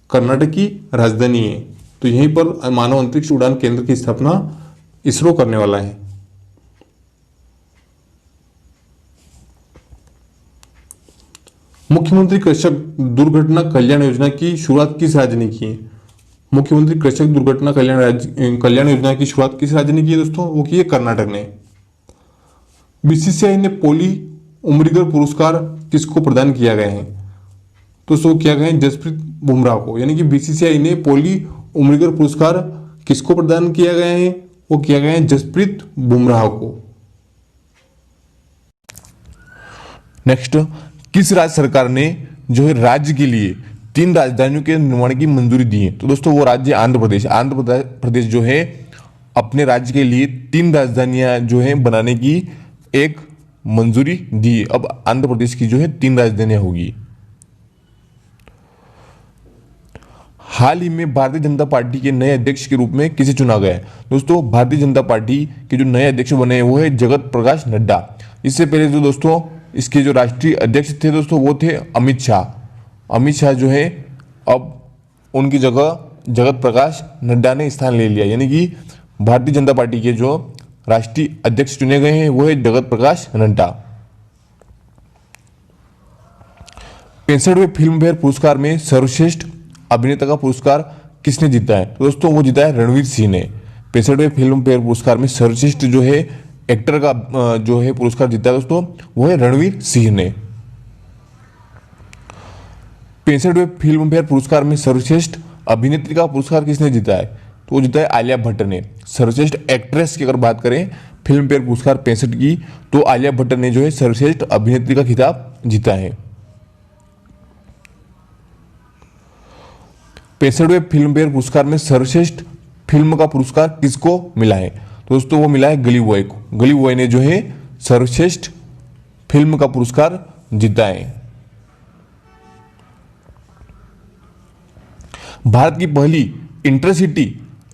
कर्नाटक की राजधानी है। तो यहीं पर मानव अंतरिक्ष उड़ान केंद्र की स्थापना इसरो करने वाला है। मुख्यमंत्री कृषक दुर्घटना कल्याण योजना की शुरुआत किस राज्य ने की है? मुख्यमंत्री कृषक दुर्घटना कल्याण योजना की शुरुआत किस राज्य ने की है? दोस्तों वो की है कर्नाटक ने। बीसीसीआई ने पोली उमरीगर पुरस्कार किसको प्रदान किया गया है? दोस्तों किया गया है जसप्रीत बुमराह को, यानी कि बीसीसीआई ने पोली उमरीगर पुरस्कार किसको प्रदान किया गया है? वो किया गया है जसप्रीत बुमराह को। नेक्स्ट, किस राज्य सरकार ने जो है राज्य के लिए 3 राजधानियों के निर्माण की मंजूरी दी है? तो दोस्तों वो राज्य आंध्र प्रदेश। आंध्र प्रदेश जो है अपने राज्य के लिए 3 राजधानियां जो है बनाने की एक मंजूरी दी। अब आंध्र प्रदेश की जो है 3 राजधानियां होगी। हाल ही में भारतीय जनता पार्टी के नए अध्यक्ष के रूप में किसे चुना गया है? दोस्तों भारतीय जनता पार्टी के जो नए अध्यक्ष बने हैं वो है जगत प्रकाश नड्डा। इससे पहले जो दोस्तों इसके जो राष्ट्रीय अध्यक्ष थे दोस्तों वो थे अमित शाह। अमित शाह जो है अब उनकी जगह जगत प्रकाश नड्डा ने स्थान ले लिया, यानी कि भारतीय जनता पार्टी के जो राष्ट्रीय अध्यक्ष चुने गए हैं वो है जगत प्रकाश नड्डा। 65वें फिल्म फेयर पुरस्कार में सर्वश्रेष्ठ अभिनेता का पुरस्कार किसने जीता है? तो दोस्तों वो जीता है रणवीर सिंह ने। 65वें फिल्म फेयर पुरस्कार में सर्वश्रेष्ठ जो है एक्टर का जो है पुरस्कार जीता है दोस्तों वो है रणवीर सिंह ने। 65वें फिल्म फेयर पुरस्कार में सर्वश्रेष्ठ अभिनेत्री का पुरस्कार किसने जीता है? तो वो जीता है आलिया भट्ट ने। सर्वश्रेष्ठ एक्ट्रेस की अगर बात करें फिल्म फेयर पुरस्कार 65 की, तो आलिया भट्ट ने जो है सर्वश्रेष्ठ अभिनेत्री का खिताब जीता है। 65वें फिल्म फेयर पुरस्कार में सर्वश्रेष्ठ फिल्म का पुरस्कार किसको मिला है? दोस्तों वो मिला है गली बॉय को। गली बॉय ने जो है सर्वश्रेष्ठ फिल्म का पुरस्कार जीता है। भारत की पहली इंटरसिटी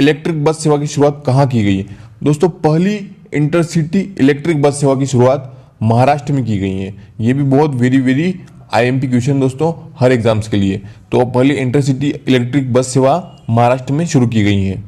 इलेक्ट्रिक बस सेवा की शुरुआत कहां की गई है? दोस्तों पहली इंटरसिटी इलेक्ट्रिक बस सेवा की शुरुआत महाराष्ट्र में की गई है। ये भी बहुत वेरी वेरी आईएमपी क्वेश्चन दोस्तों हर एग्जाम्स के लिए। तो पहली इंटरसिटी इलेक्ट्रिक बस सेवा महाराष्ट्र में शुरू की गई है।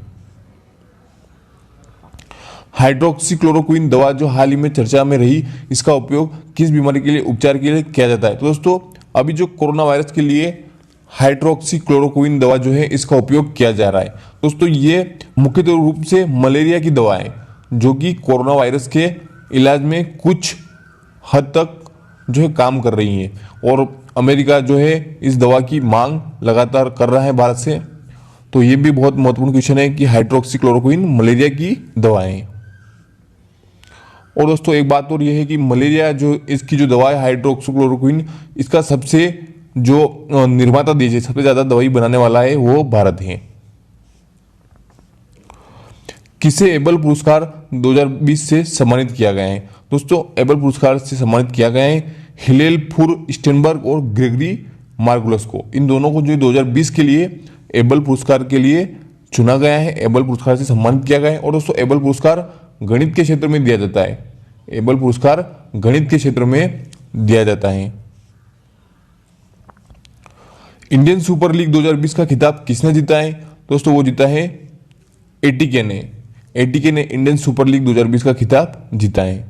हाइड्रोक्सीक्लोरोक्विन दवा जो हाल ही में चर्चा में रही, इसका उपयोग किस बीमारी के लिए उपचार के लिए किया जाता है? तो दोस्तों अभी जो कोरोना वायरस के लिए हाइड्रोक्सीक्लोरोक्विन दवा जो है इसका उपयोग किया जा रहा है। दोस्तों ये मुख्य रूप से मलेरिया की दवा है जो कि कोरोना वायरस के इलाज में कुछ हद तक जो है काम कर रही है, और अमेरिका जो है इस दवा की मांग लगातार कर रहा है भारत से। तो ये भी बहुत महत्वपूर्ण क्वेश्चन है कि हाइड्रोक्सीक्लोरोक्विन मलेरिया की दवाएं हैं। और दोस्तों एक बात और ये है कि मलेरिया जो इसकी जो दवा है हाइड्रोक्सीक्लोरोक्विन, इसका सबसे जो निर्माता देश है, सबसे ज्यादा दवाई बनाने वाला है वो भारत है। किसे एबल पुरस्कार 2020 से सम्मानित किया गया है? दोस्तों एबल पुरस्कार से सम्मानित किया गया है हिलेल फुर स्टेनबर्ग और ग्रेगरी मार्गुलस को। इन दोनों को जो 2020 के लिए एबल पुरस्कार के लिए चुना गया है, एबल पुरस्कार से सम्मानित किया गया है। और दोस्तों एबल पुरस्कार गणित के क्षेत्र में दिया जाता है, एबल पुरस्कार गणित के क्षेत्र में दिया जाता है। इंडियन सुपर लीग 2020 का खिताब किसने जीता है? दोस्तों वो जीता है एटीके ने। एटीके ने इंडियन सुपर लीग 2020 का खिताब जीता है।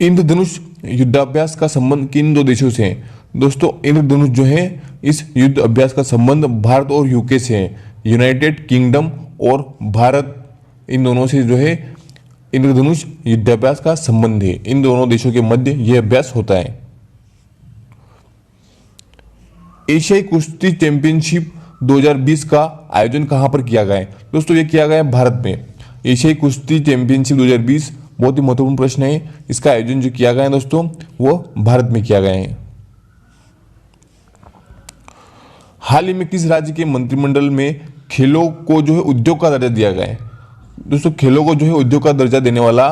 इंद्रधनुष युद्धाभ्यास का संबंध किन दो देशों से है? दोस्तों इंद्रधनुष जो है इस युद्ध अभ्यास का संबंध भारत और यूके से है। यूनाइटेड किंगडम और भारत, इन दोनों से जो है इंद्रधनुष युद्धाभ्यास का संबंध है। इन दोनों देशों के मध्य यह अभ्यास होता है। एशियाई कुश्ती चैंपियनशिप 2020 का आयोजन कहां पर किया गया है? दोस्तों ये किया गया है भारत में। एशियाई कुश्ती चैंपियनशिप 2020 बहुत ही महत्वपूर्ण प्रश्न है। इसका आयोजन जो किया गया है दोस्तों वो भारत में किया गया है। हाल ही में किस राज्य के मंत्रिमंडल में खेलों को जो है उद्योग का दर्जा दिया गया है? दोस्तों खेलों को जो है उद्योग का दर्जा देने वाला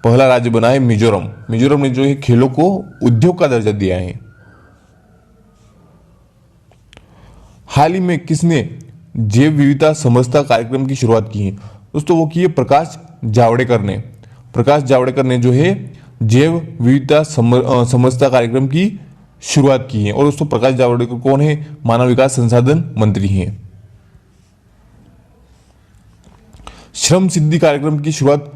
पहला राज्य बना है मिजोरम। मिजोरम ने जो है खेलों को उद्योग का दर्जा दिया है। हाल ही में किसने जैव विविधता समरसता कार्यक्रम की शुरुआत की है? दोस्तों वो की है प्रकाश जावड़ेकर ने। प्रकाश जावड़ेकर ने जो है जैव विविधता समरसता कार्यक्रम की शुरुआत की है। और दोस्तों प्रकाश जावड़ेकर कौन है? मानव विकास संसाधन मंत्री हैं। श्रम सिद्धि कार्यक्रम की शुरुआत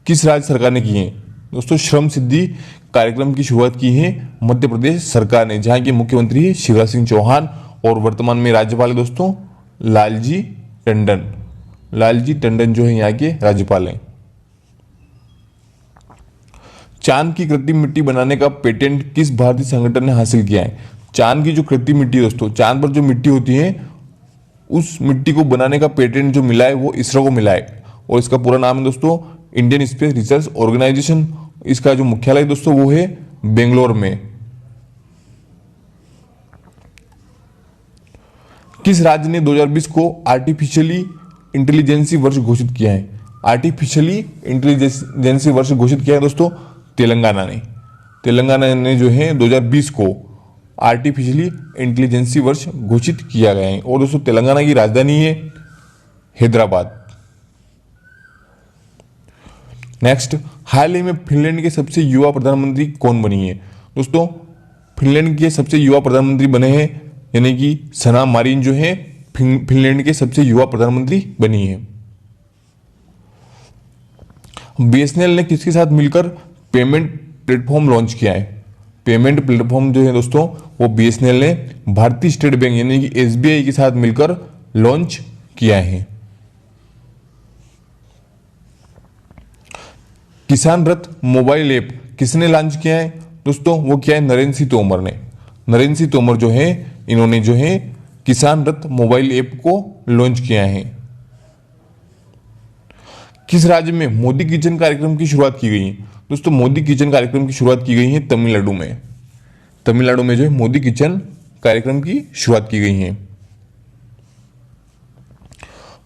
किस राज्य सरकार ने की है? दोस्तों श्रम सिद्धि कार्यक्रम की शुरुआत की है मध्य प्रदेश सरकार ने, जहां के मुख्यमंत्री है शिवराज सिंह चौहान और वर्तमान में राज्यपाल है दोस्तों लालजी टंडन। लालजी टंडन जो है यहाँ के राज्यपाल हैं। चांद की कृत्रिम मिट्टी बनाने का पेटेंट किस भारतीय संगठन ने हासिल किया है? चांद की जो कृत्रिम मिट्टी दोस्तों, चांद पर जो मिट्टी होती है उस मिट्टी को बनाने का पेटेंट जो मिला है वो इसरो को मिला है। और इसका पूरा नाम है दोस्तों इंडियन स्पेस रिसर्च ऑर्गेनाइजेशन। इसका जो मुख्यालय दोस्तों वो है बेंगलोर में। किस राज्य ने 2020 को आर्टिफिशियली इंटेलिजेंसी वर्ष घोषित किया है? आर्टिफिशियली इंटेलिजेंसी वर्ष घोषित किया है दोस्तों तेलंगाना ने। तेलंगाना ने जो है 2020 को आर्टिफिशियली इंटेलिजेंसी वर्ष घोषित किया गया है। और दोस्तों तेलंगाना की राजधानी है हैदराबाद। नेक्स्ट, हाल ही में फिनलैंड के सबसे युवा प्रधानमंत्री कौन बनी है? दोस्तों फिनलैंड के सबसे युवा प्रधानमंत्री बने हैं यानी कि सना मारिन जो है फिनलैंड के सबसे युवा प्रधानमंत्री बनी है। बीएसएनएल ने किसके साथ मिलकर पेमेंट प्लेटफॉर्म लॉन्च किया है? पेमेंट प्लेटफॉर्म जो है दोस्तों वो बीएसएनएल ने भारतीय स्टेट बैंक यानी कि एसबीआई के साथ मिलकर लॉन्च किया है। किसान रथ मोबाइल ऐप किसने लॉन्च किया है? दोस्तों वो किया है नरेंद्र सिंह तोमर ने। नरेंद्र सिंह तोमर जो है इन्होंने जो है किसान रथ मोबाइल ऐप को लॉन्च किया है। किस राज्य में मोदी किचन कार्यक्रम की शुरुआत की गई है? दोस्तों मोदी किचन कार्यक्रम की शुरुआत की गई है तमिलनाडु में। तमिलनाडु में जो है मोदी किचन कार्यक्रम की शुरुआत की गई है।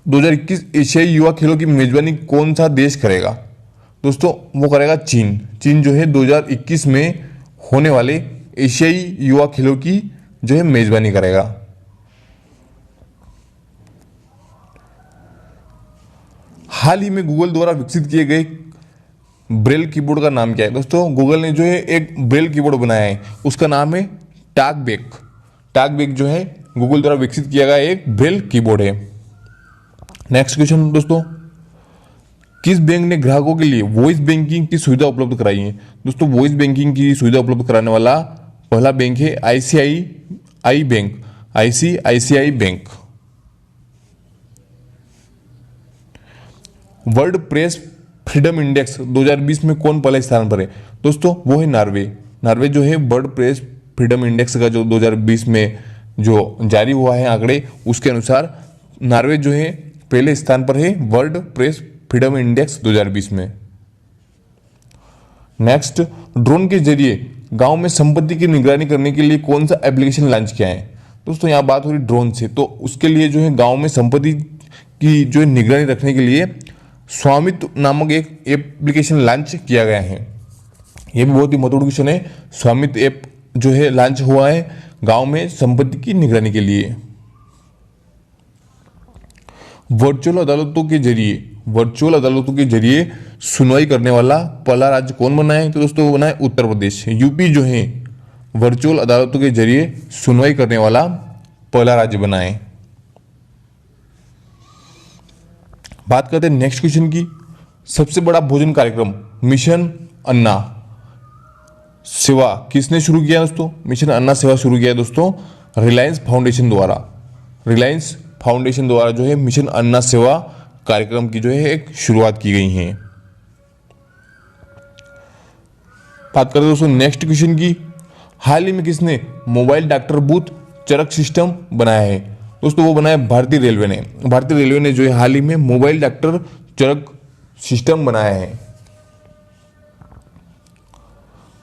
2021 एशियाई युवा खेलों की मेजबानी कौन सा देश करेगा? दोस्तों वो करेगा चीन। चीन जो है 2021 में होने वाले एशियाई युवा खेलों की जो है मेजबानी करेगा। हाल ही में गूगल द्वारा विकसित किए गए ब्रेल कीबोर्ड का नाम क्या है? दोस्तों गूगल ने जो है एक ब्रेल कीबोर्ड बनाया है, उसका नाम है टॉकबैक। टॉकबैक जो है गूगल द्वारा विकसित किया गया एक ब्रेल कीबोर्ड है। नेक्स्ट क्वेश्चन दोस्तों, किस बैंक ने ग्राहकों के लिए वॉइस बैंकिंग की सुविधा उपलब्ध कराई है? दोस्तों वॉइस बैंकिंग की सुविधा उपलब्ध कराने वाला पहला बैंक है ICICI bank. ICICI bank. World press freedom index 2020 में कौन पहले स्थान पर है? दोस्तों वो है नॉर्वे। नॉर्वे जो है वर्ल्ड प्रेस फ्रीडम इंडेक्स का जो 2020 में जो जारी हुआ है आंकड़े, उसके अनुसार नॉर्वे जो है पहले स्थान पर है वर्ल्ड प्रेस फ्रीडम इंडेक्स 2020 में। नेक्स्ट, ड्रोन के जरिए गांव में संपत्ति की निगरानी करने के लिए कौन सा एप्लीकेशन लॉन्च किया है? दोस्तों यहाँ बात हो रही ड्रोन से, तो उसके लिए जो है गांव में संपत्ति की जो है निगरानी रखने के लिए स्वामित्व नामक एक एप्लीकेशन लॉन्च किया गया है। यह भी बहुत ही महत्वपूर्ण क्वेश्चन है। स्वामित्व ऐप जो है लॉन्च हुआ है गांव में संपत्ति की निगरानी के लिए। वर्चुअल अदालतों के जरिए सुनवाई करने वाला पहला राज्य कौन बना है? तो दोस्तों वो बना है उत्तर प्रदेश। यूपी जो है वर्चुअल अदालतों के जरिए सुनवाई करने वाला पहला राज्य बना है। बात करते हैं नेक्स्ट क्वेश्चन की। सबसे बड़ा भोजन कार्यक्रम मिशन अन्ना सेवा किसने शुरू किया दोस्तों? मिशन अन्ना सेवा शुरू किया दोस्तों रिलायंस फाउंडेशन द्वारा जो है मिशन अन्ना सेवा कार्यक्रम की जो है एक शुरुआत की गई है। बात करते हैं दोस्तों नेक्स्ट क्वेश्चन की। हाल ही में किसने मोबाइल डॉक्टर बूथ चरक सिस्टम बनाया है? दोस्तों वो बनाया भारतीय रेलवे ने। भारतीय रेलवे ने जो है हाल ही में मोबाइल डॉक्टर चरक सिस्टम बनाया है।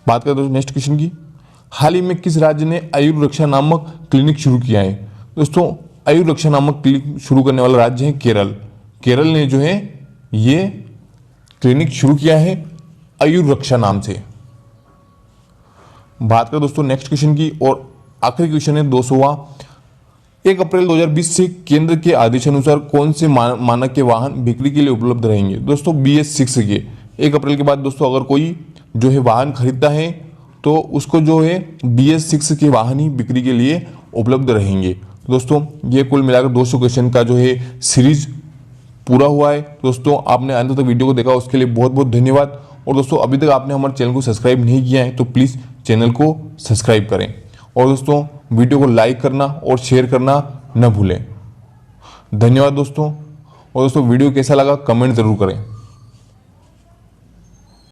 बात करते हैं नेक्स्ट क्वेश्चन की। हाल ही में किस राज्य ने आयुर रक्षा नामक क्लिनिक शुरू किया है? दोस्तों आयुर रक्षा नामक क्लिनिक शुरू करने वाला राज्य है केरल। केरल ने जो है ये क्लिनिक शुरू किया है आयुर रक्षा नाम से। बात करें दोस्तों नेक्स्ट क्वेश्चन की और आखिरी क्वेश्चन है 200वां। 1 अप्रैल 2020 से केंद्र के आदेशानुसार कौन से मानक के वाहन बिक्री के लिए उपलब्ध रहेंगे? दोस्तों BS6 के 1 अप्रैल के बाद दोस्तों अगर कोई जो है वाहन खरीदता है तो उसको जो है BS6 के वाहन ही बिक्री के लिए उपलब्ध रहेंगे। दोस्तों ये कुल मिलाकर 200 क्वेश्चन का जो है सीरीज पूरा हुआ है। दोस्तों आपने अंत तक वीडियो को देखा उसके लिए बहुत बहुत धन्यवाद। और दोस्तों अभी तक आपने हमारे चैनल को सब्सक्राइब नहीं किया है तो प्लीज़ चैनल को सब्सक्राइब करें और दोस्तों वीडियो को लाइक करना और शेयर करना न भूलें। धन्यवाद दोस्तों। और दोस्तों वीडियो कैसा लगा कमेंट ज़रूर करें।